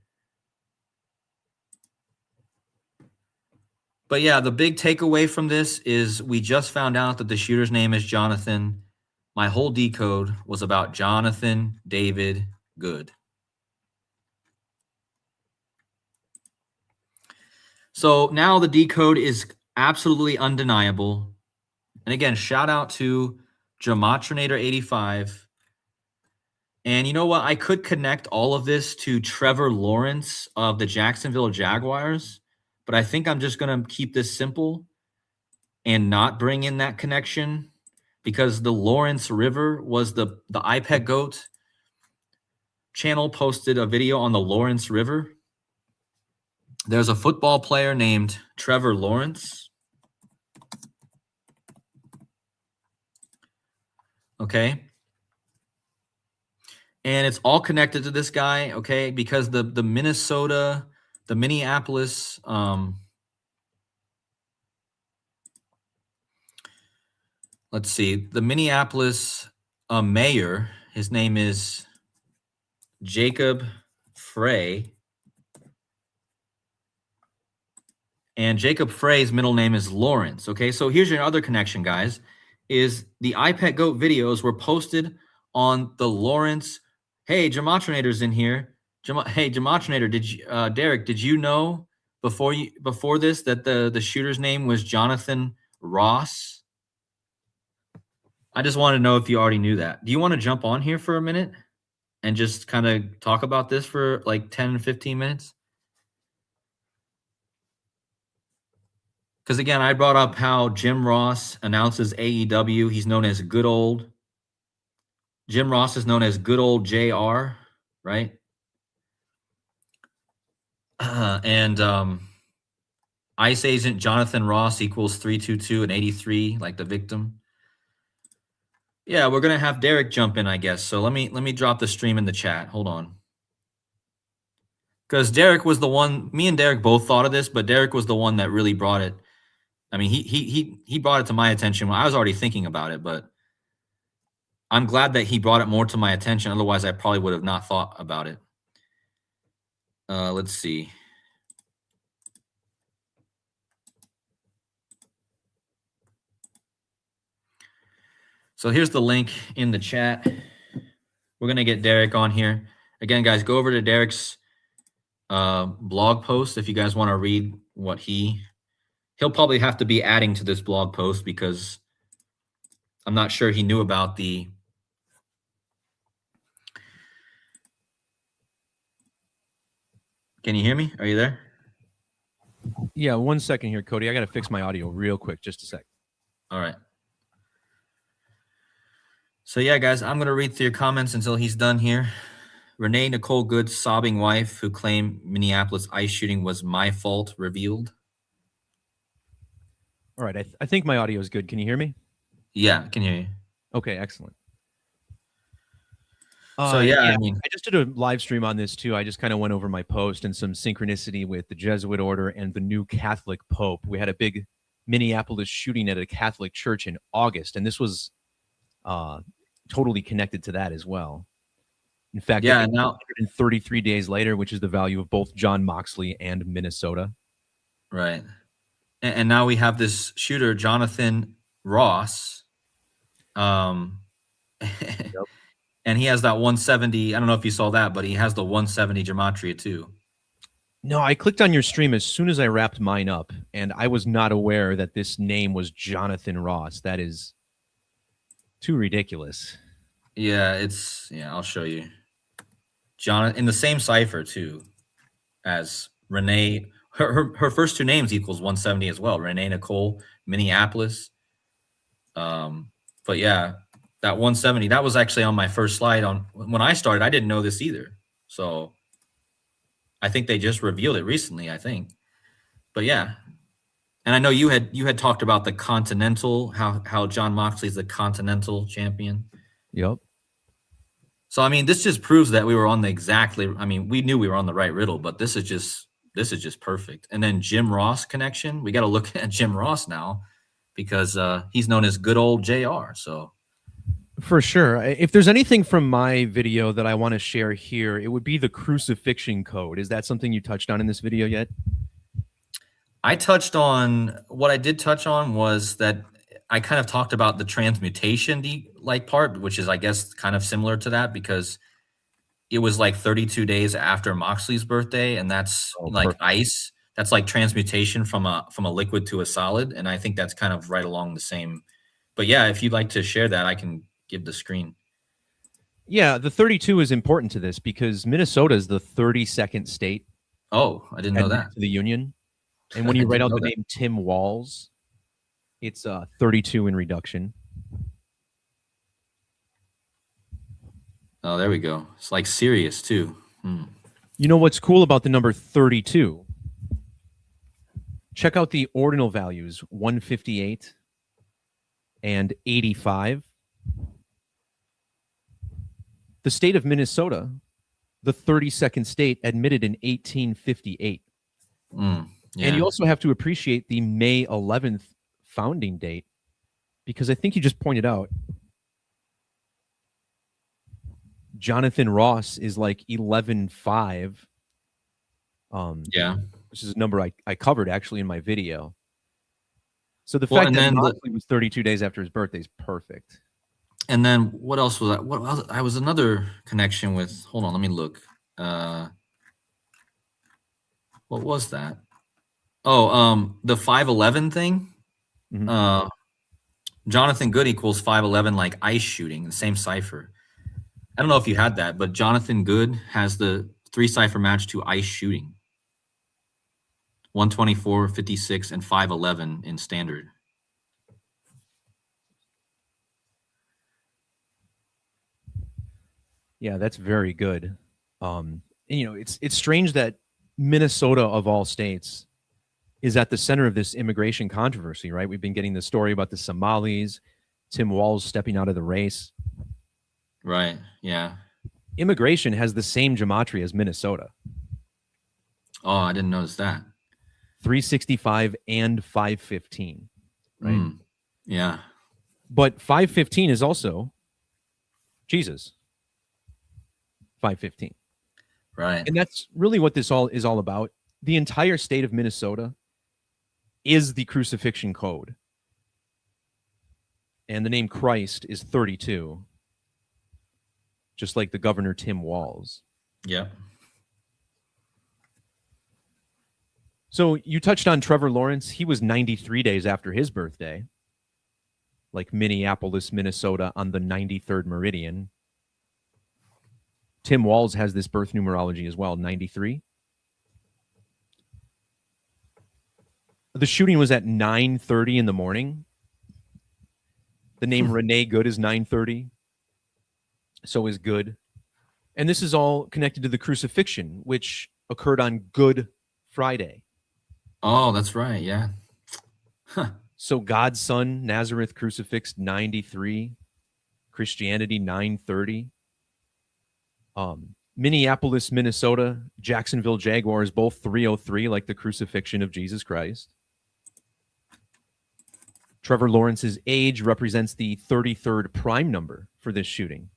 A: But yeah, the big takeaway from this is we just found out that the shooter's name is Jonathan. My whole decode was about Jonathan David Good. So now the decode is absolutely undeniable. And again, shout out to Gematrinator85. And you know what? I could connect all of this to Trevor Lawrence of the Jacksonville Jaguars, but I think I'm just going to keep this simple and not bring in that connection, because the Lawrence River was the iPet Goat channel posted a video on the Lawrence River. There's a football player named Trevor Lawrence. Okay. And it's all connected to this guy, okay? Because the Minneapolis, let's see, the Minneapolis mayor, his name is Jacob Frey. And Jacob Frey's middle name is Lawrence, okay? So here's your other connection, guys, is the iPet Goat videos were posted on the Lawrence. Hey, Gematrinator's in here. Hey, Gematrinator, Derek, did you know before this that the shooter's name was Jonathan Ross? I just want to know if you already knew that. Do you want to jump on here for a minute and just kind of talk about this for like 10, 15 minutes? Because again, I brought up how Jim Ross announces AEW. He's known as Good Old. Jim Ross is known as Good Old JR, right? And Ice Agent Jonathan Ross equals 322 and 83, like the victim. Yeah, we're gonna have Derek jump in, I guess. So let me drop the stream in the chat. Hold on. Because Derek was the one, me and Derek both thought of this, but Derek was the one that really brought it. I mean, he brought it to my attention when I was already thinking about it, but I'm glad that he brought it more to my attention. Otherwise, I probably would have not thought about it. Let's see. So here's the link in the chat. We're going to get Derek on here. Again, guys, go over to Derek's blog post if you guys want to read what he'll probably have to be adding to this blog post, because I'm not sure he knew about the Can you hear me? Are you there?
B: Yeah, 1 second here, Cody. I got to fix my audio real quick. Just a sec.
A: All right. So yeah, guys, I'm going to read through your comments until he's done here. Rene Nicole Good's sobbing wife who claimed Minneapolis ICE shooting was my fault revealed.
B: All right. I think my audio is good. Can you hear me?
A: Yeah, I can hear you.
B: Okay, excellent.
A: So yeah, I mean,
B: I just did a live stream on this too. I just kind of went over my post and some synchronicity with the Jesuit order and the new Catholic Pope. We had a big Minneapolis shooting at a Catholic church in August, and this was totally connected to that as well. In fact, I
A: Yeah,
B: think
A: and now
B: 133 days later, which is the value of both John Moxley and Minnesota.
A: right. And now we have this shooter, Jonathan Ross. Um
B: Yep.
A: and he has that 170. I don't know if you saw that, but he has the 170 gematria too.
B: No, I clicked on your stream as soon as I wrapped mine up, and I was not aware that this name was Jonathan Ross. That is too ridiculous.
A: Yeah, I'll show you. John in the same cipher too as Rene. Her first two names equals 170 as well. Rene Nicole, Minneapolis. But yeah, that 170, that was actually on my first slide on when I started. I didn't know this either. So I think they just revealed it recently, I think. But yeah. And I know you had talked about the Continental, how John Moxley's the Continental champion.
B: Yep.
A: So I mean, this just proves that we were on the exactly. I mean, we knew we were on the right riddle, but this is just perfect. And then Jim Ross connection. We got to look at Jim Ross now because he's known as good old JR. So
B: For sure. If there's anything from my video that I want to share here, it would be the crucifixion code. Is that something you touched on in this video yet?
A: I touched on what I did touch on was that I kind of talked about the transmutation like part, which is I guess kind of similar to that because it was like 32 days after Moxley's birthday, and that's like
B: Perfect.
A: ice. That's like transmutation from a liquid to a solid, and I think that's kind of right along the same. But yeah, if you'd like to share that, I can give the screen.
B: Yeah, the 32 is important to this because Minnesota is the 32nd state
A: Oh, I didn't know that.
B: admitted to the union. And when
A: I
B: you write
A: didn't
B: out
A: know
B: the
A: that.
B: name Tim Walls, it's 32 in reduction.
A: Oh, there we go. It's like serious too.
B: You know what's cool about the number 32? Check out the ordinal values 158 and 85. The state of Minnesota, the 32nd state, admitted in 1858.
A: Yeah.
B: And you also have to appreciate the May 11th founding date because I think you just pointed out Jonathan Ross is like 11.5.
A: Yeah.
B: Which is a number I covered actually in my video. So the
A: Well,
B: fact
A: and
B: that
A: then
B: Moxley was 32 days after his birthday is perfect.
A: And then what else was that? What else? I was another connection with. Hold on, let me look. What was that? Oh, the 511 thing.
B: Mhm.
A: Jonathan Good equals 511, like ice shooting, the same cipher. I don't know if you had that, but Jonathan Good has the 3 cipher match to ice shooting. 124, 56, and 511 in standard.
B: Yeah, that's very good. And, you know, it's strange that Minnesota of all states is at the center of this immigration controversy, right? We've been getting the story about the Somalis, Tim Walz stepping out of the race.
A: Right. Yeah.
B: Immigration has the same gematria as Minnesota.
A: Oh, I didn't notice that.
B: 365 and 515, right?
A: Yeah.
B: But 515 is also Jesus. 515.
A: Right.
B: And that's really what this all is all about. The entire state of Minnesota is the crucifixion code. And the name Christ is 32, just like the governor Tim Walz.
A: Yeah.
B: So you touched on Trevor Lawrence. He was 93 days after his birthday, like Minneapolis, Minnesota on the 93rd meridian. Tim Walz has this birth numerology as well, 93. The shooting was at 9:30 in the morning. The name Rene Good is 9:30. So is Good. And this is all connected to the crucifixion, which occurred on Good Friday.
A: Oh, that's right. Yeah. Huh.
B: So God's Son, Nazareth crucifixed 93, Christianity 930. Minneapolis, Minnesota, Jacksonville Jaguars, both 303, like the crucifixion of Jesus Christ. Trevor Lawrence's age represents the 33rd prime number for this shooting.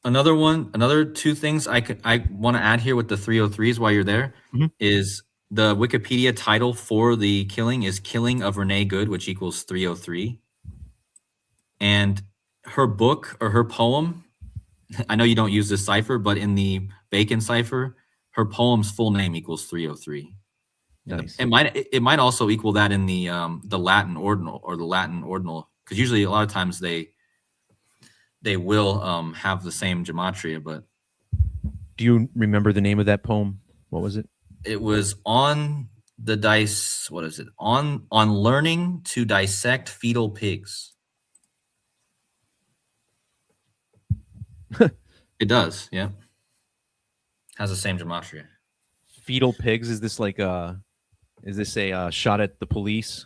A: Another two things I want to add here with the 303s while you're there is the Wikipedia title for the killing is Killing of Rene Good, which equals 303. And her book or her poem, I know you don't use this cipher, but in the Bacon cipher, her poem's full name equals 303.
B: Nice.
A: It might also equal that in the Latin ordinal or the Latin ordinal, because usually a lot of times they will have the same gematria. But
B: do you remember the name of that poem? What was it?
A: It was on the dice. What is it? On learning to dissect fetal pigs. It does. Yeah. Has the same gematria.
B: Fetal pigs. Is this a shot at the police?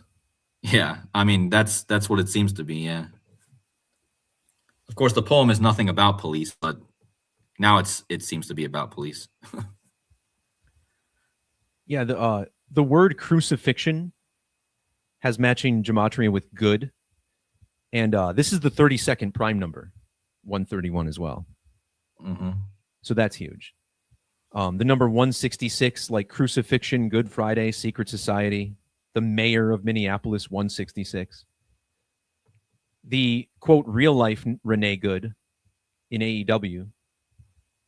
A: Yeah. I mean, that's what it seems to be. Yeah. Of course, the poem is nothing about police, but now it seems to be about police.
B: Yeah. The word crucifixion has matching gematria with good. And this is the 32nd prime number, 131 as well. So that's huge. The number 166, like crucifixion, Good Friday, secret society, the mayor of Minneapolis, 166. The, quote, real life Rene Good in AEW,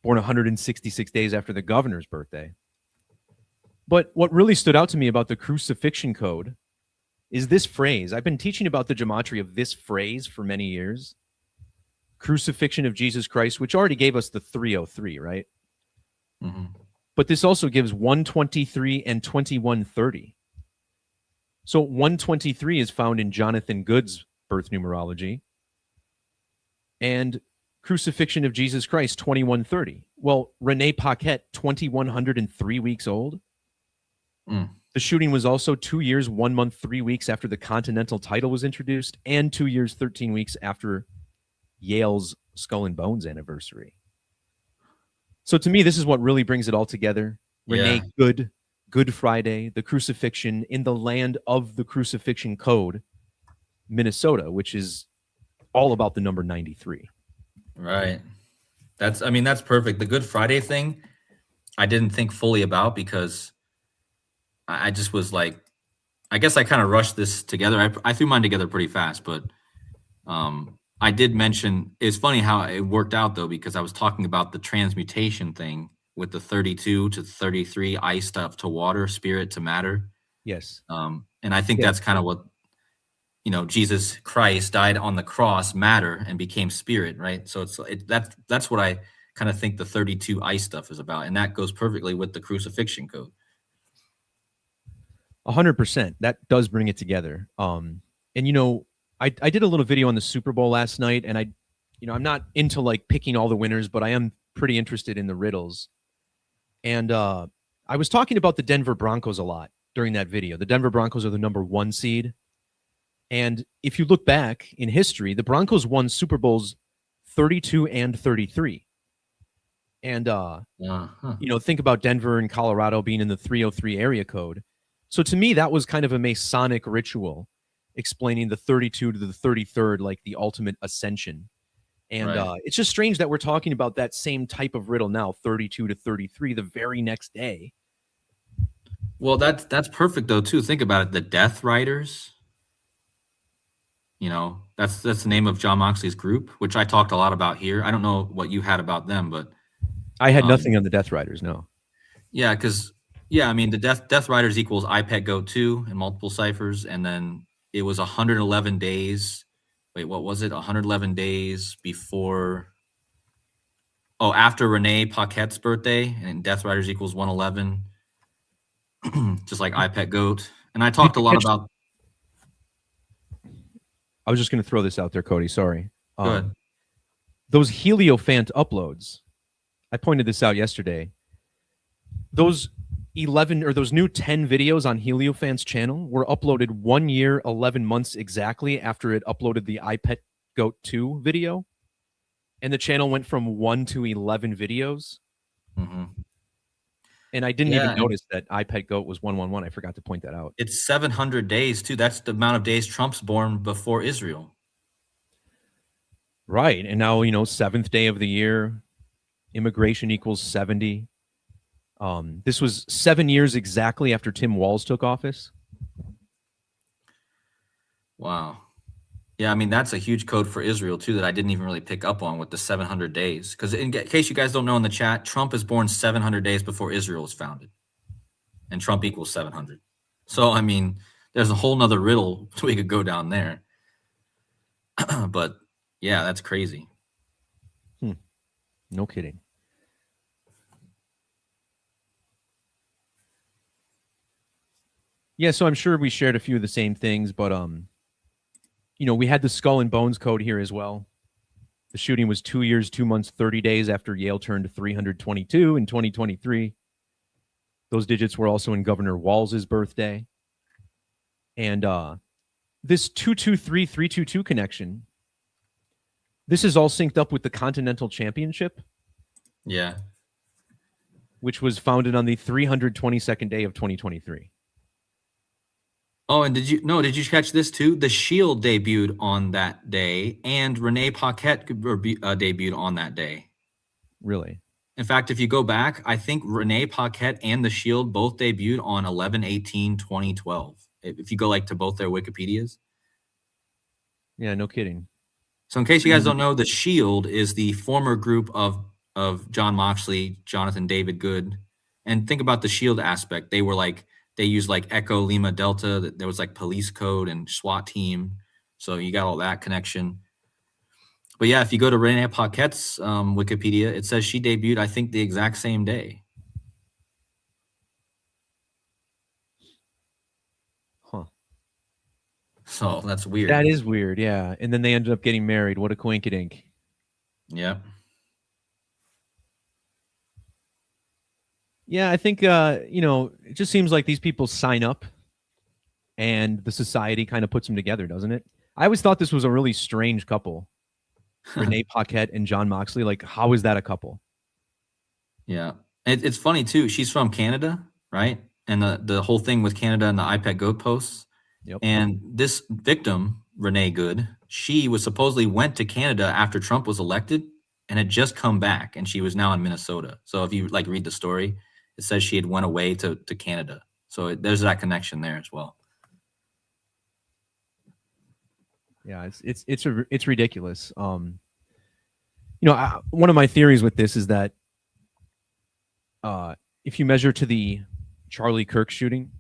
B: born 166 days after the governor's birthday. But what really stood out to me about the crucifixion code is this phrase. I've been teaching about the gematria of this phrase for many years. Crucifixion of Jesus Christ, which already gave us the 303, right? But this also gives 123 and 2130. So 123 is found in Jonathan Good's birth numerology. And crucifixion of Jesus Christ, 2130. Well, Rene Paquette, 2103 weeks old. The shooting was also 2 years, 1 month, 3 weeks after the Continental title was introduced, and 2 years, 13 weeks after Yale's Skull and Bones anniversary. So to me, this is what really brings it all together. Rene Good, Good Friday, the crucifixion in the land of the crucifixion code, Minnesota, which is all about the number 93.
A: Right. That's perfect. The Good Friday thing, I didn't think fully about because I just was like, I guess I kind of rushed this together. I threw mine together pretty fast, but I did mention, it's funny how it worked out though, because I was talking about the transmutation thing with the 32 to 33 ice stuff to water, spirit to matter.
B: Yes.
A: And I think that's kind of what, Jesus Christ died on the cross, matter, and became spirit, right? So that's what I kind of think the 32 ice stuff is about. And that goes perfectly with the crucifixion code.
B: 100%. That does bring it together. And I did a little video on the Super Bowl last night, and I'm not into like picking all the winners, but I am pretty interested in the riddles. And I was talking about the Denver Broncos a lot during that video. The Denver Broncos are the number 1 seed. And if you look back in history, the Broncos won Super Bowls 32 and 33. And, think about Denver and Colorado being in the 303 area code. So to me, that was kind of a Masonic ritual explaining the 32 to the 33rd, like the ultimate ascension. And it's just strange that we're talking about that same type of riddle now, 32 to 33, the very next day.
A: Well, that's perfect though too. Think about it. The Death Riders, that's the name of John Moxley's group, which I talked a lot about here. I don't know what you had about them, but
B: I had nothing on the Death Riders. No.
A: Yeah. The Death Riders equals iPet Goat 2 in multiple ciphers. And then it was 111 days. Wait, what was it? 111 days before. Oh, after Rene Paquette's birthday, and Death Riders equals 111. Just like iPet Goat. And I talked a lot about.
B: I was just going to throw this out there, Cody. Sorry.
A: Go ahead.
B: Those Heliofant uploads, I pointed this out yesterday. Those 11 or those new 10 videos on Heliofant's channel were uploaded 1 year, 11 months exactly after it uploaded the iPet Goat 2 video. And the channel went from 1 to 11 videos. And I didn't even
A: Yeah, and
B: notice that iPet Goat was 111. I forgot to point that out.
A: it's 700 days too. That's the amount of days Trump's born before Israel.
B: Right. And now, seventh day of the year, immigration equals 70. This was 7 years exactly after Tim Walz took office.
A: Wow. Yeah, I mean that's a huge code for Israel too that I didn't even really pick up on with the 700 days. Because in case you guys don't know in the chat, Trump is born 700 days before Israel was founded, and Trump equals 700. So I mean, there's a whole nother riddle we could go down there. But yeah, that's crazy.
B: No kidding. Yeah, so I'm sure we shared a few of the same things, but we had the skull and bones code here as well. The shooting was 2 years, 2 months, 30 days after Yale turned 322 in 2023. Those digits were also in Governor Walz's birthday. And this 223322 connection, this is all synced up with the Continental Championship.
A: Yeah.
B: Which was founded on the 322nd day of 2023.
A: Oh, and did you catch this too? The Shield debuted on that day, and Rene Paquette debuted on that day.
B: Really?
A: In fact, if you go back, I think Rene Paquette and the Shield both debuted on 11/18/2012. If you go to both their Wikipedias.
B: Yeah, no kidding.
A: So in case you guys don't know, the Shield is the former group of John Moxley, Jonathan David Good, and think about the Shield aspect. They used Echo Lima Delta. There was police code and SWAT team. So you got all that connection. But yeah, if you go to Rene Paquette's Wikipedia, it says she debuted, I think, the exact same day.
B: Huh.
A: So that's weird.
B: That is weird, yeah. And then they ended up getting married. What a coinkydink.
A: Yeah.
B: Yeah, I think it just seems like these people sign up and the society kind of puts them together, doesn't it? I always thought this was a really strange couple. Rene Paquette and John Moxley. Like, how is that a couple?
A: Yeah. It's funny too. She's from Canada, right? And the whole thing with Canada and the iPad Goat posts.
B: Yep.
A: And this victim, Renee Good, she was supposedly went to Canada after Trump was elected and had just come back, and she was now in Minnesota. So if you read the story, it says she had went away to Canada. So there's that connection there as well.
B: Yeah, it's ridiculous. One of my theories with this is that if you measure to the Charlie Kirk shooting,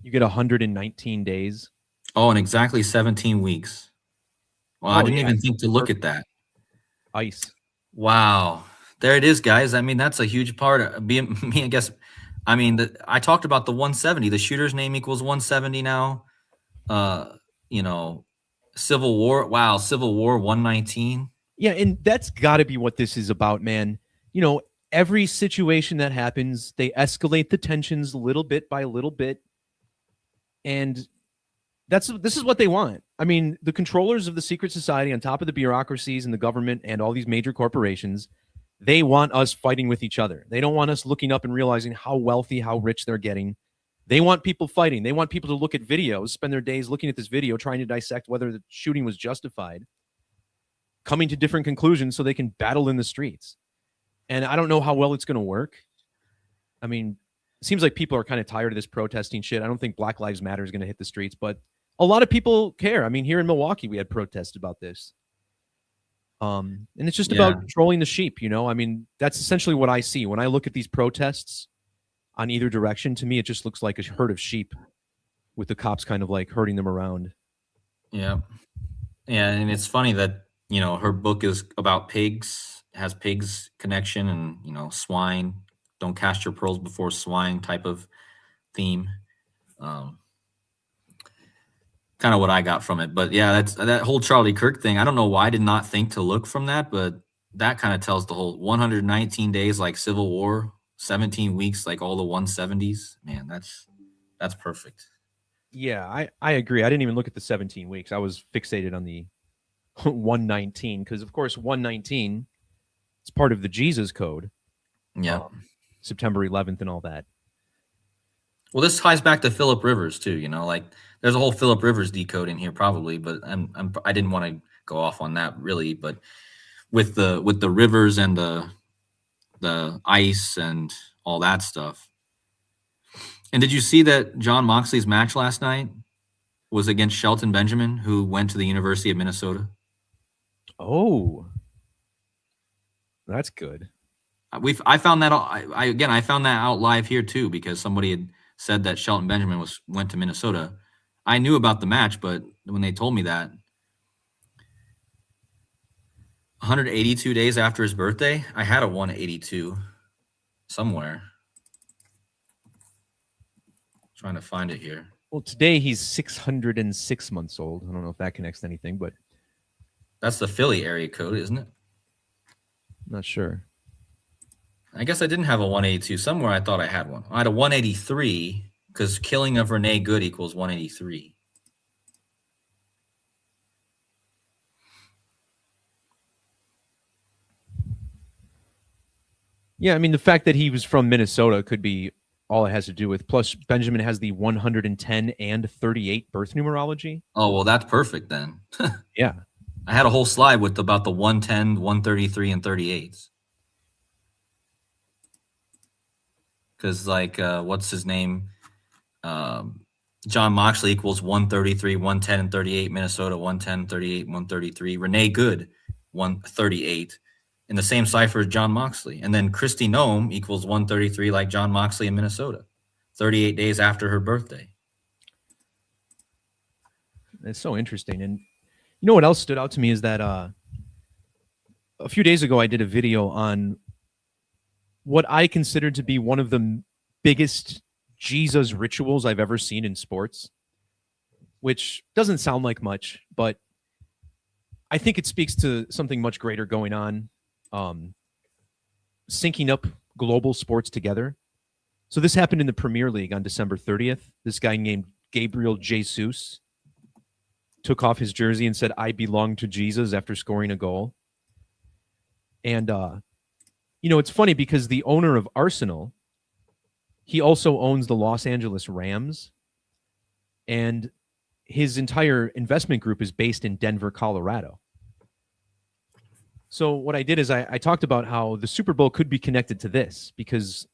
B: you get 119 days.
A: Oh, and exactly 17 weeks. Well, I didn't even think to look at that.
B: Ice.
A: Wow. There it is, guys. I mean, that's a huge part of me, I guess. I mean, I talked about the 170. The shooter's name equals 170 now. Civil War. Wow, Civil War 119.
B: Yeah, and that's got to be what this is about, man. Every situation that happens, they escalate the tensions little bit by little bit. And this is what they want. I mean, the controllers of the secret society on top of the bureaucracies and the government and all these major corporations, they want us fighting with each other. They don't want us looking up and realizing how wealthy, how rich they're getting. They want people fighting. They want people to look at videos, spend their days looking at this video, trying to dissect whether the shooting was justified, coming to different conclusions so they can battle in the streets. And I don't know how well it's going to work. I mean, it seems like people are kind of tired of this protesting shit. I don't think Black Lives Matter is going to hit the streets, but a lot of people care. I mean, here in Milwaukee, we had protests about this. And it's just about controlling the sheep, I mean, that's essentially what I see. When I look at these protests on either direction, to me, it just looks like a herd of sheep with the cops kind of herding them around.
A: Yeah. Yeah, and it's funny that, her book is about pigs, has pigs connection and, swine. Don't cast your pearls before swine type of theme. Kind of what I got from it. But yeah, that's that whole Charlie Kirk thing. I don't know why I did not think to look from that, but that kind of tells the whole 119 days like Civil War, 17 weeks like all the 170s. Man, that's perfect.
B: Yeah, I agree. I didn't even look at the 17 weeks. I was fixated on the 119 because, of course, 119 It's part of the Jesus Code,
A: Yeah.
B: September 11th and all that.
A: Well, this ties back to Philip Rivers too. Like there's a whole Philip Rivers decode in here probably, but I didn't want to go off on that really. But with the rivers and the ice and all that stuff. And did you see that John Moxley's match last night was against Shelton Benjamin, who went to the University of Minnesota?
B: Oh, that's good.
A: I found that I found that out live here too because somebody had said that Shelton Benjamin went to Minnesota. I knew about the match, but when they told me that 182 days after his birthday, I had a 182 somewhere. Trying to find it here.
B: Well, today he's 606 months old. I don't know if that connects to anything, but
A: that's the Philly area code, isn't it?
B: Not sure.
A: I guess I didn't have a 182 somewhere. I thought I had one. I had a 183 because killing of Rene Good equals 183.
B: Yeah, I mean, the fact that he was from Minnesota could be all it has to do with. Plus, Benjamin has the 110 and 38 birth numerology.
A: Oh, well, that's perfect then.
B: Yeah.
A: I had a whole slide with about the 110, 133, and 38s. Because, like, what's his name? John Moxley equals 133, 110, and 38. Minnesota, 110, 38, 133. Rene Good, 138. In the same cipher as John Moxley. And then Christy Nome equals 133 like John Moxley in Minnesota, 38 days after her birthday.
B: It's so interesting. And you know what else stood out to me is that a few days ago I did a video on what I considered to be one of the biggest Jesus rituals I've ever seen in sports, which doesn't sound like much, but I think it speaks to something much greater going on. Syncing up global sports together. So this happened in the Premier League on December 30th. This guy named Gabriel Jesus took off his jersey and said, "I belong to Jesus," after scoring a goal. And, it's funny because the owner of Arsenal, he also owns the Los Angeles Rams. And his entire investment group is based in Denver, Colorado. So what I did is I talked about how the Super Bowl could be connected to this because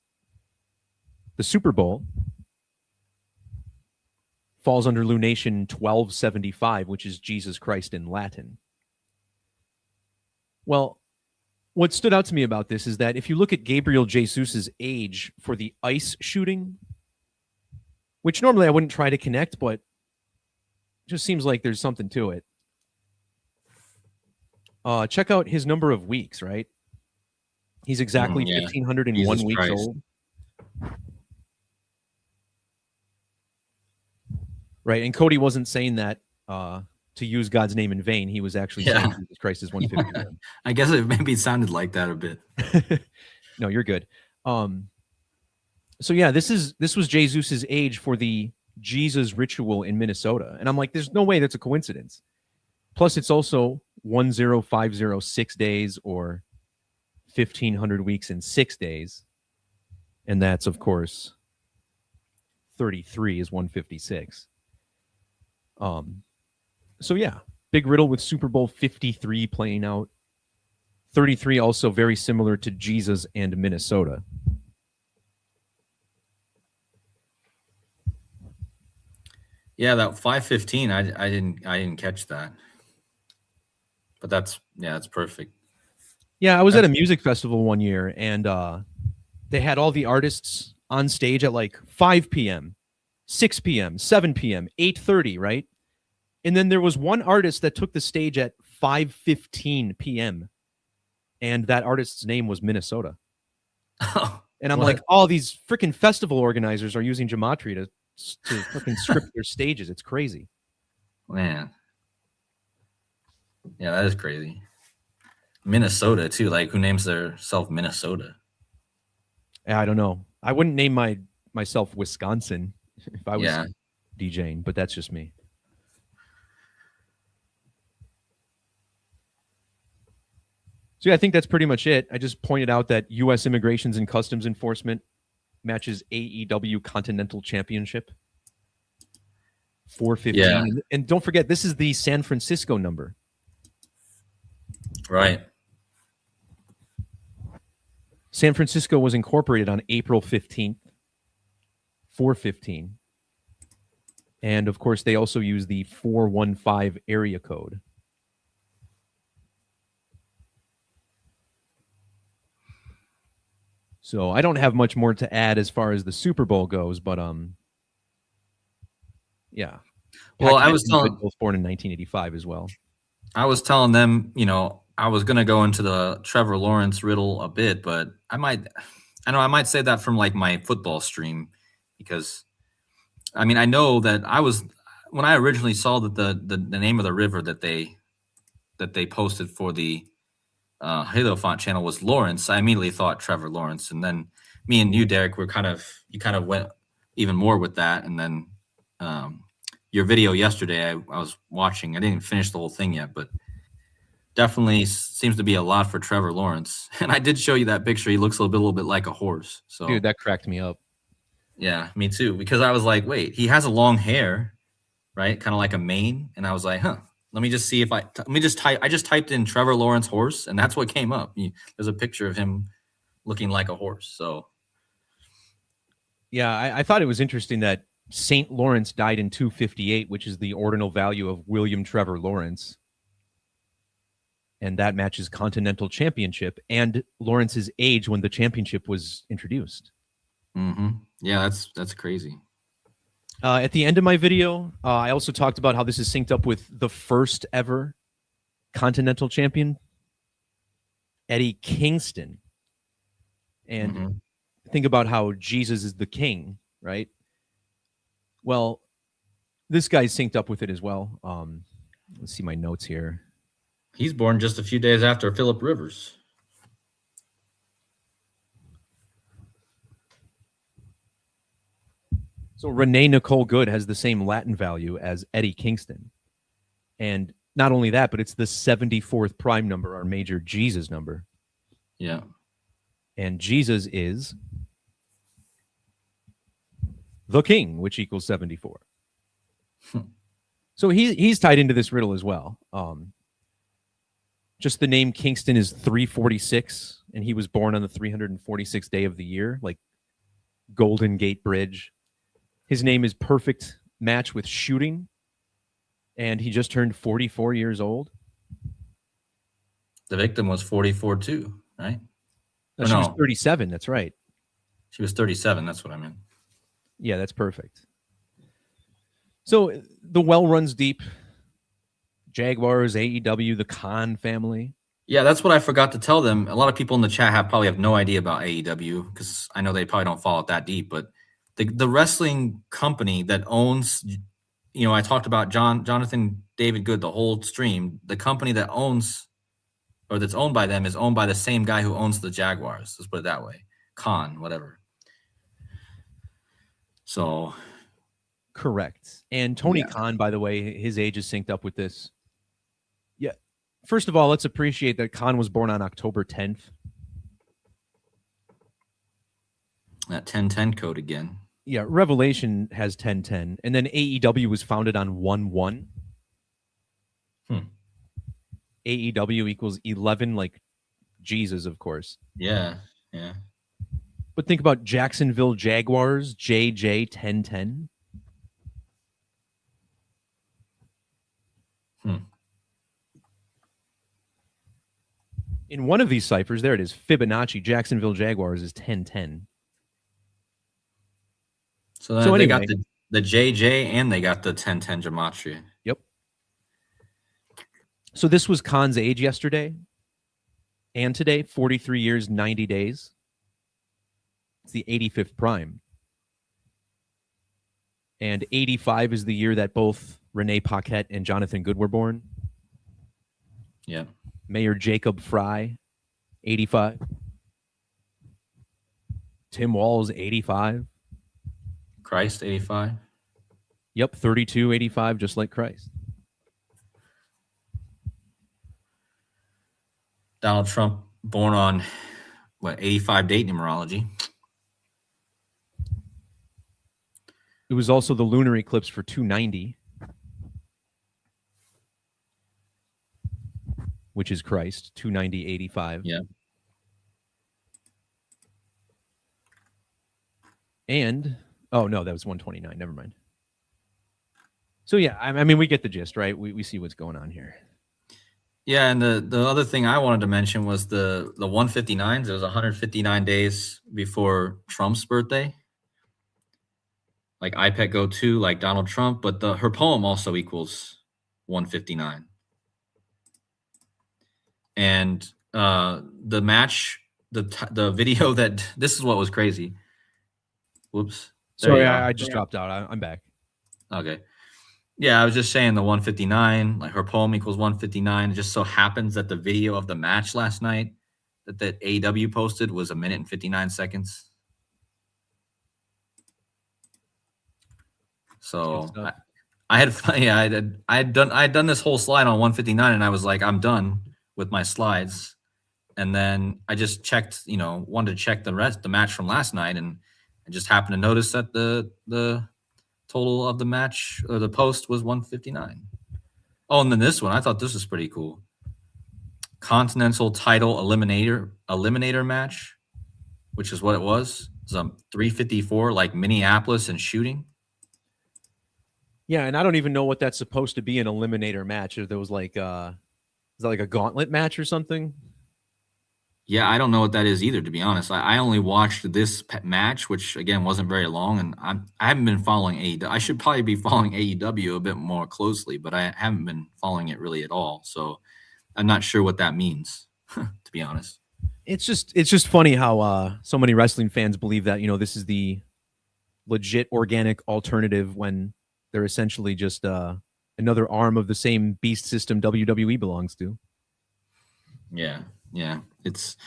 B: the Super Bowl falls under lunation 1275, which is Jesus Christ in Latin. Well, what stood out to me about this is that if you look at Gabriel Jesus's age for the ice shooting, which normally I wouldn't try to connect, but it just seems like there's something to it. Check out his number of weeks, right? He's exactly 1,501 weeks Christ. Old. Right, and Cody wasn't saying that to use God's name in vain. He was actually saying Jesus Christ is 151. Yeah.
A: I guess it maybe sounded like that a bit.
B: No, you're good. So yeah, this was Jesus's age for the Jesus ritual in Minnesota, and I'm like, there's no way that's a coincidence. Plus, it's also 10506 days or 1,500 weeks in 6 days. And that's, of course, 33 is 156. So, yeah, big riddle with Super Bowl 53 playing out. 33 also very similar to Jesus and Minnesota.
A: Yeah, that 515, I didn't catch that. But that's perfect.
B: Yeah, I was at a music festival one year, and they had all the artists on stage at like 5 p.m., 6 p.m., 7 p.m., 8:30, right? And then there was one artist that took the stage at 5:15 p.m., and that artist's name was Minnesota. And I'm like, all these freaking festival organizers are using gematria to freaking script their stages. It's crazy.
A: Man. Yeah, that is crazy. Minnesota too. Like, who names their self Minnesota?
B: I don't know. I wouldn't name myself Wisconsin if I was DJing, but that's just me. So yeah, I think that's pretty much it. I just pointed out that U.S. Immigrations and Customs Enforcement matches AEW Continental Championship 415.
A: Yeah,
B: And don't forget, this is the San Francisco number.
A: right.
B: San Francisco was incorporated on April 15th, 415. And of course, they also use the 415 area code. So I don't have much more to add as far as the Super Bowl goes, but yeah.
A: Well,
B: Packard and Good, both born in 1985 as well.
A: I was telling them, I was gonna go into the Trevor Lawrence riddle a bit, but I might say that from like my football stream, because I mean I know that when I originally saw that the name of the river that they posted for the Halo Font channel was Lawrence, I immediately thought Trevor Lawrence, and then me and you, Derek, you kind of went even more with that, and then your video yesterday, I was watching. I didn't finish the whole thing yet, but definitely seems to be a lot for Trevor Lawrence. And I did show you that picture. He looks a little bit like a horse. So,
B: dude, that cracked me up.
A: Yeah, me too. Because I was like, wait, he has a long hair, right? Kind of like a mane. And I was like, huh. Let me just see if let me just type. I just typed in Trevor Lawrence horse, and that's what came up. There's a picture of him looking like a horse. So,
B: yeah, I thought it was interesting that St. Lawrence died in 258, which is the ordinal value of William Trevor Lawrence. And that matches Continental Championship and Lawrence's age when the championship was introduced.
A: Yeah, that's crazy.
B: At the end of my video, I also talked about how this is synced up with the first ever Continental Champion, Eddie Kingston. And think about how Jesus is the king, right? Well, this guy's synced up with it as well. Let's see my notes here.
A: He's born just a few days after Philip Rivers.
B: So Rene Nicole Good has the same Latin value as Eddie Kingston. And not only that, but it's the 74th prime number, our major Jesus number.
A: Yeah.
B: And Jesus is the king, which equals 74. So he's tied into this riddle as well. Just the name Kingston is 346, and he was born on the 346th day of the year, like Golden Gate Bridge. His name is perfect match with shooting, and he just turned 44 years old.
A: The victim was 44 too, right?
B: She was 37. That's right.
A: She was 37. That's what I meant.
B: Yeah, that's perfect. So the well runs deep. Jaguars, AEW, the Khan family.
A: Yeah, that's what I forgot to tell them. A lot of people in the chat probably have no idea about AEW, because I know they probably don't follow it that deep. But the wrestling company that owns, I talked about Jonathan David Good the whole stream. The company that owns, or that's owned by them, is owned by the same guy who owns the Jaguars. Let's put it that way. Khan, whatever. So,
B: correct. And Tony Khan, by the way, his age is synced up with this. Yeah. First of all, let's appreciate that Khan was born on October 10th.
A: That 1010 code again.
B: Yeah, Revelation has 1010, and then AEW was founded on 1-1. AEW equals 11, like Jesus, of course.
A: Yeah.
B: But think about Jacksonville Jaguars, JJ 1010. In one of these ciphers, there it is, Fibonacci, Jacksonville Jaguars is 1010.
A: So anyway, they got the JJ and they got the 1010 gematria.
B: Yep. So this was Khan's age yesterday and today, 43 years, 90 days. It's the 85th prime. And 85 is the year that both Rene Paquette and Jonathan Good were born.
A: Yeah.
B: Mayor Jacob Fry, 85. Tim Walz, 85.
A: Christ, 85.
B: Yep, 32, 85, just like Christ.
A: Donald Trump born on what 85 date numerology.
B: It was also the lunar eclipse for 290, which is Christ, 290/85.
A: Yeah.
B: And oh no, that was 129. Never mind. So yeah, I mean, we get the gist, right? We see what's going on here.
A: Yeah, and the other thing I wanted to mention was the 159s. It was 159 days before Trump's birthday. Like iPet Go 2, like Donald Trump, but her poem also equals 159. And the match, the video that this is what was crazy. Whoops.
B: Sorry, I just dropped out. I'm back.
A: Okay. Yeah, I was just saying the 159, like her poem equals 159. It just so happens that the video of the match last night that AEW posted was 1 minute and 59 seconds. So I had done this whole slide on 159, and I was like, I'm done with my slides. And then I just checked, wanted to check the match from last night, and I just happened to notice that the total of the match or the post was 159. Oh, and then this one, I thought this was pretty cool. Continental title eliminator match, which is what it was. It's 354, like Minneapolis and shooting.
B: Yeah, and I don't even know what that's supposed to be, an eliminator match. If there was like is that like a gauntlet match or something?
A: Yeah, I don't know what that is either, to be honest. I only watched this match, which again wasn't very long, and I haven't been following AEW. I should probably be following AEW a bit more closely, but I haven't been following it really at all. So I'm not sure what that means, to be honest.
B: It's just funny how so many wrestling fans believe that this is the legit organic alternative when they're essentially just another arm of the same beast system WWE belongs to.
A: Yeah. It's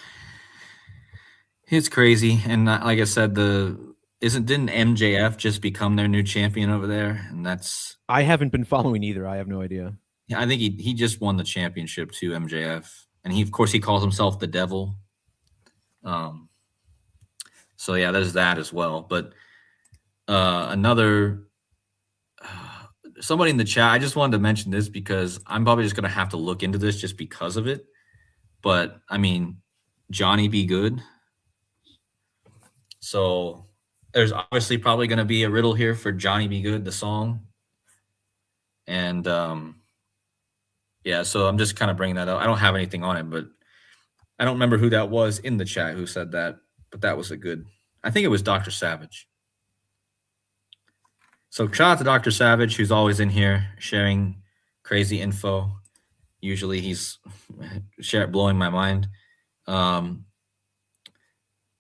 A: crazy, and like I said, didn't MJF just become their new champion over there? And
B: I haven't been following either. I have no idea.
A: Yeah, I think he just won the championship too, MJF, and he calls himself the Devil. So yeah, there's that as well. But another somebody in the chat, I just wanted to mention this because I'm probably just gonna have to look into this just because of it. But I mean, Johnny Be Good. So there's obviously probably going to be a riddle here for Johnny Be Good, the song. And yeah, so I'm just kind of bringing that up. I don't have anything on it, but I don't remember who that was in the chat who said that, but that was I think it was Dr. Savage. So shout out to Dr. Savage, who's always in here sharing crazy info. Usually he's blowing my mind.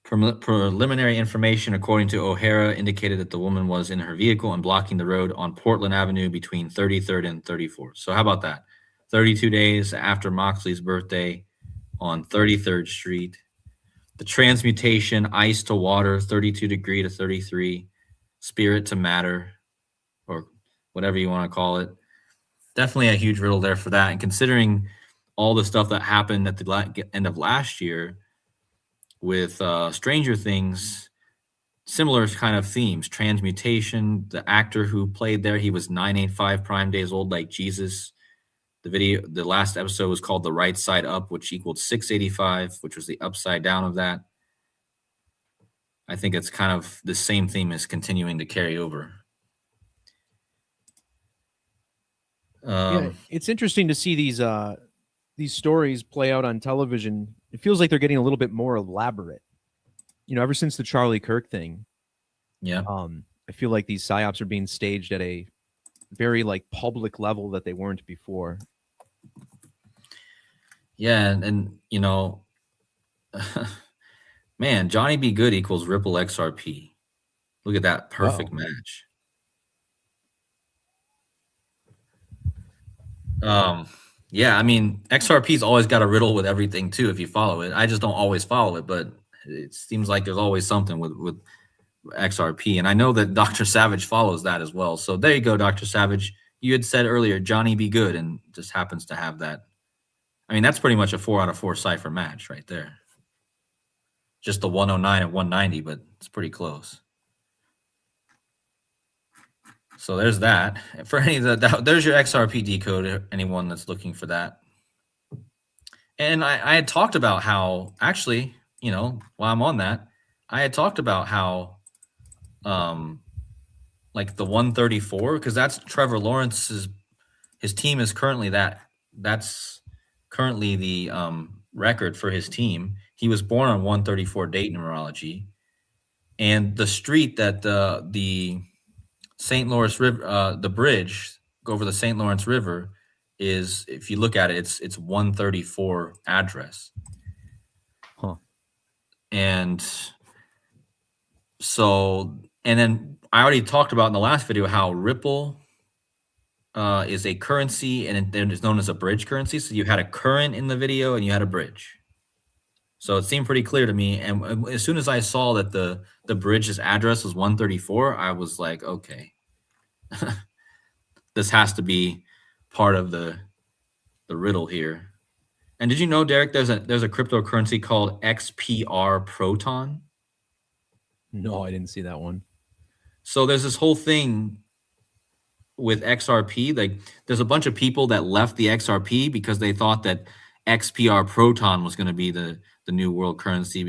A: Preliminary information, according to O'Hara, indicated that the woman was in her vehicle and blocking the road on Portland Avenue between 33rd and 34th. So how about that? 32 days after Moxley's birthday on 33rd Street. The transmutation, ice to water, 32 degree to 33, spirit to matter, or whatever you want to call it. Definitely a huge riddle there for that. And considering all the stuff that happened at the end of last year with Stranger Things, similar kind of themes. Transmutation, the actor who played there, he was 985 prime days old, like Jesus. The last episode was called The Right Side Up, which equaled 685, which was the upside down of that. I think it's kind of the same theme is continuing to carry over.
B: Yeah, it's interesting to see these stories play out on television. It feels like they're getting a little bit more elaborate. Ever since the Charlie Kirk thing.
A: Yeah.
B: I feel like these psyops are being staged at a very public level that they weren't before.
A: Yeah, and man, Johnny Be Good equals Ripple XRP. Look at that perfect match. Yeah, I mean, XRP's always got a riddle with everything too if you follow it. I just don't always follow it, but it seems like there's always something with XRP. And I know that Dr. Savage follows that as well. So there you go, Dr. Savage. You had said earlier, Johnny Be Good, and just happens to have that. I mean, that's pretty much a 4 out of 4 cipher match right there. Just the 109 and 190, but it's pretty close. So there's that. For any of there's your XRP decode, anyone that's looking for that. And I had talked about how, actually, while I'm on that, I had talked about how, like the 134, because that's Trevor Lawrence's, his team is currently that's currently the record for his team. He was born on 134 date numerology. And the street that the St. Lawrence River, the bridge over the St. Lawrence River is, if you look at it, it's 134 address.
B: Huh.
A: And so, and then I already talked about in the last video how Ripple is a currency, and then it's known as a bridge currency. So you had a current in the video and you had a bridge. So it seemed pretty clear to me. And as soon as I saw that the bridge's address was 134, I was like, okay, this has to be part of the riddle here. And did you know, Derek, there's a cryptocurrency called XPR Proton?
B: No, I didn't see that one.
A: So there's this whole thing with XRP. Like, there's a bunch of people that left the XRP because they thought that XPR Proton was going to be the new world currency,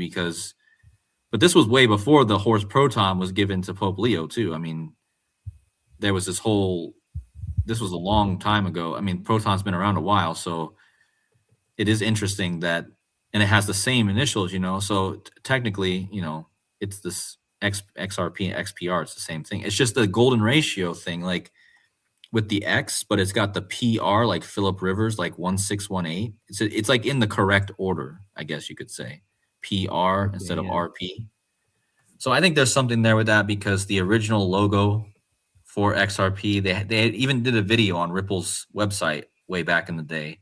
A: but this was way before the horse Proton was given to Pope Leo too. I mean, there was this was a long time ago. I mean, Proton's been around a while, so it is interesting that, and it has the same initials, so technically, it's this XRP and XPR, it's the same thing. It's just the golden ratio thing, like with the X, but it's got the PR, like Philip Rivers, like 1618. It's like in the correct order, I guess you could say. PR instead of RP. So I think there's something there with that, because the original logo for XRP, they even did a video on Ripple's website way back in the day.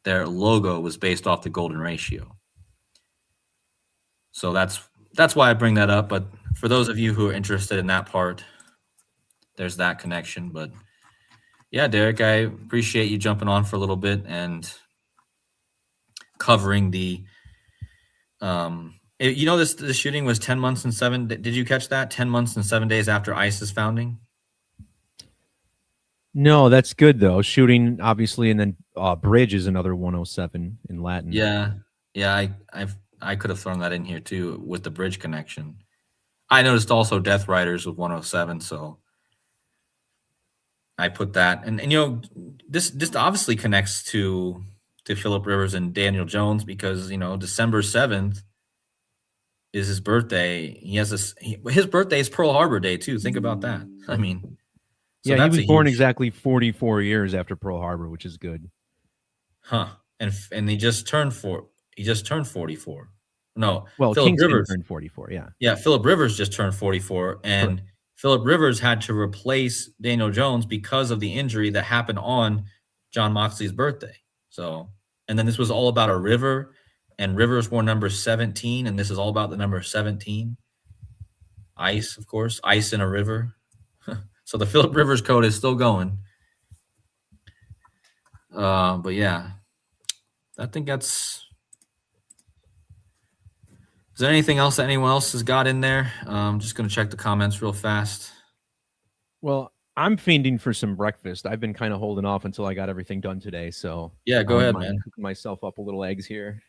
A: Their logo was based off the golden ratio. So that's why I bring that up. But for those of you who are interested in that part, there's that connection. But yeah, Derek, I appreciate you jumping on for a little bit and covering the this shooting was 10 months and 7. Did you catch that? 10 months and 7 days after ISIS founding?
B: No, that's good though. Shooting, obviously, and then bridge is another 107 in Latin.
A: Yeah. I could have thrown that in here too with the bridge connection. I noticed also Death Riders with 107, so I put that. And this obviously connects to Philip Rivers and Daniel Jones, because December 7th is his birthday. He has his birthday is Pearl Harbor Day too. Think about that. I mean,
B: so yeah, he was born exactly 44 years after Pearl Harbor, which is good.
A: Huh. And he just turned 44. No,
B: well,
A: Philip
B: Kingston
A: Rivers
B: turned 44. Yeah.
A: Yeah, Philip Rivers just turned 44, and
B: Correct.
A: Philip Rivers had to replace Daniel Jones because of the injury that happened on John Moxley's birthday. So, and then this was all about a river, and Rivers wore number 17, and this is all about the number 17. Ice, of course, ice in a river. So the Philip Rivers code is still going. But yeah, I think that's. Is there anything else that anyone else has got in there? I'm just going to check the comments real fast.
B: Well, I'm fiending for some breakfast. I've been kind of holding off until I got everything done today. So
A: yeah, go ahead, man.
B: Cooking myself up a little eggs here.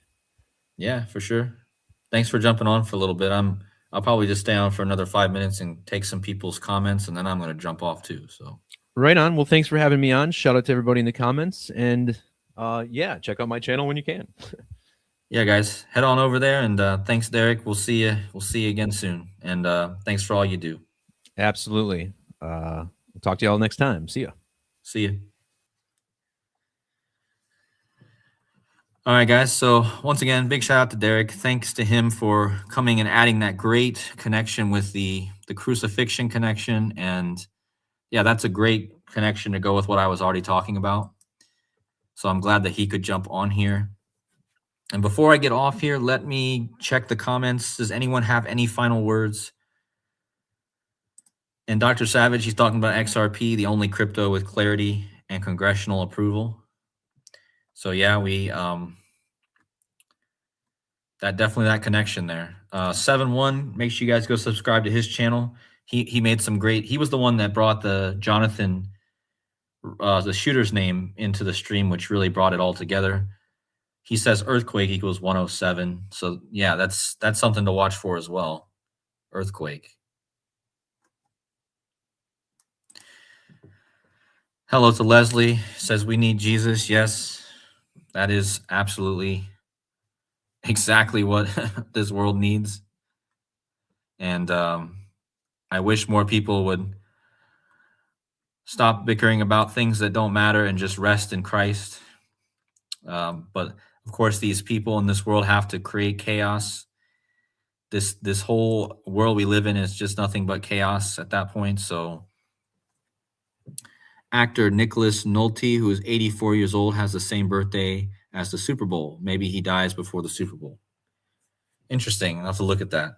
A: Yeah, for sure. Thanks for jumping on for a little bit. I'll probably just stay on for another 5 minutes and take some people's comments, and then I'm going to jump off too. So
B: right on. Well, thanks for having me on. Shout out to everybody in the comments, and yeah, check out my channel when you can.
A: Yeah, guys, head on over there, and thanks, Derek. We'll see you. We'll see you again soon, and thanks for all you do.
B: Absolutely. We'll talk to y'all next time. See ya.
A: See you. All right, guys. So once again, big shout out to Derek. Thanks to him for coming and adding that great connection with the crucifixion connection, and yeah, that's a great connection to go with what I was already talking about. So I'm glad that he could jump on here. And before I get off here, let me check the comments. Does anyone have any final words? And Dr. Savage, he's talking about XRP, the only crypto with clarity and congressional approval. So yeah, we that definitely that connection there. 7-1. Make sure you guys go subscribe to his channel. He made some great. He was the one that brought the Jonathan, the shooter's name into the stream, which really brought it all together. He says earthquake equals 107. So yeah, that's something to watch for as well. Earthquake. Hello to Leslie. Says we need Jesus. Yes, that is absolutely exactly what this world needs. And I wish more people would stop bickering about things that don't matter and just rest in Christ. But of course, these people in this world have to create chaos. This whole world we live in is just nothing but chaos at that point. So actor Nicholas Nolte, who is 84 years old, has the same birthday as the Super Bowl. Maybe he dies before the Super Bowl. Interesting. I'll have to look at that.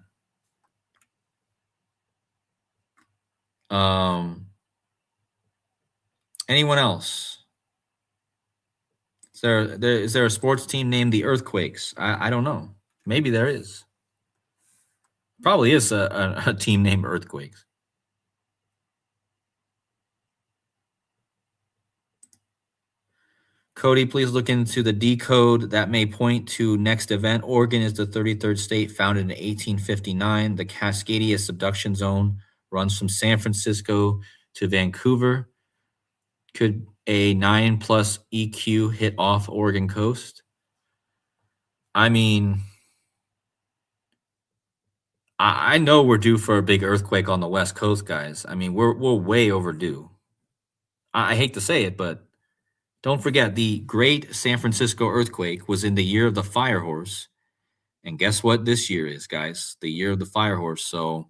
A: Anyone else? Is there a sports team named the Earthquakes? I don't know. Maybe there is. Probably is a team named Earthquakes. Cody, please look into the decode that may point to next event. Oregon is the 33rd state, founded in 1859. The Cascadia subduction zone runs from San Francisco to Vancouver. Could a 9+ EQ hit off Oregon coast? I mean, I know we're due for a big earthquake on the West Coast, guys. I mean, we're way overdue. I hate to say it, but don't forget the Great San Francisco earthquake was in the year of the fire horse. And guess what this year is, guys? The year of the fire horse. So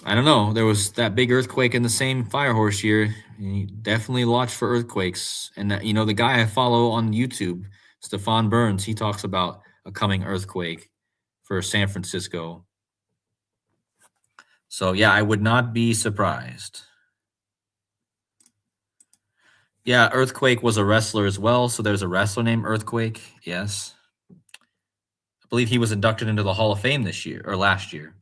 A: I don't know. There was that big earthquake in the same fire horse year. And you definitely watch for earthquakes. And that, the guy I follow on YouTube, Stefan Burns, he talks about a coming earthquake for San Francisco. So yeah, I would not be surprised. Yeah, Earthquake was a wrestler as well. So there's a wrestler named Earthquake. Yes. I believe he was inducted into the Hall of Fame this year or last year.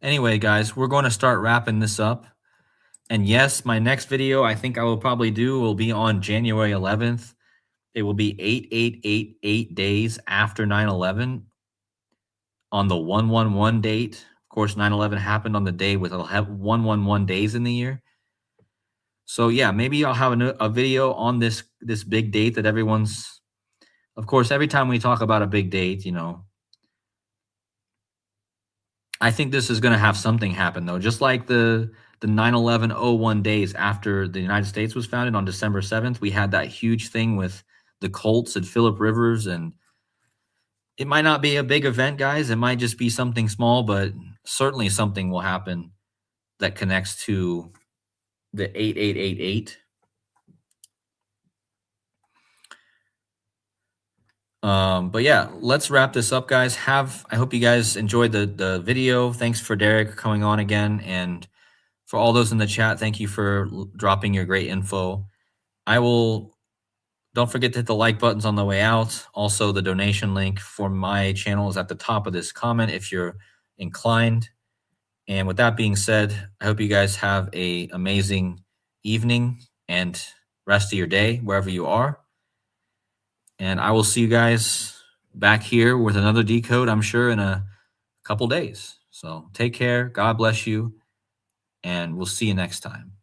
A: Anyway, guys, we're going to start wrapping this up. And yes, my next video I think I will probably do will be on January 11th. It will be 8888 days after 9/11 on the 111 date. Of course, 9/11 happened on the day with 111 days in the year. So yeah, maybe I'll have a video on this big date that everyone's. Of course, every time we talk about a big date, I think this is going to have something happen though. Just like the 9/11/01 days after the United States was founded on December 7th, we had that huge thing with the Colts and Phillip Rivers, and it might not be a big event, guys. It might just be something small, but certainly something will happen that connects to the 8888. But yeah, let's wrap this up, guys. I hope you guys enjoyed the video. Thanks for Derek coming on again, and for all those in the chat, thank you for dropping your great info. Don't forget to hit the like buttons on the way out. Also, the donation link for my channel is at the top of this comment if you're inclined. And with that being said, I hope you guys have an amazing evening and rest of your day wherever you are. And I will see you guys back here with another decode, I'm sure, in a couple days. So take care. God bless you. And we'll see you next time.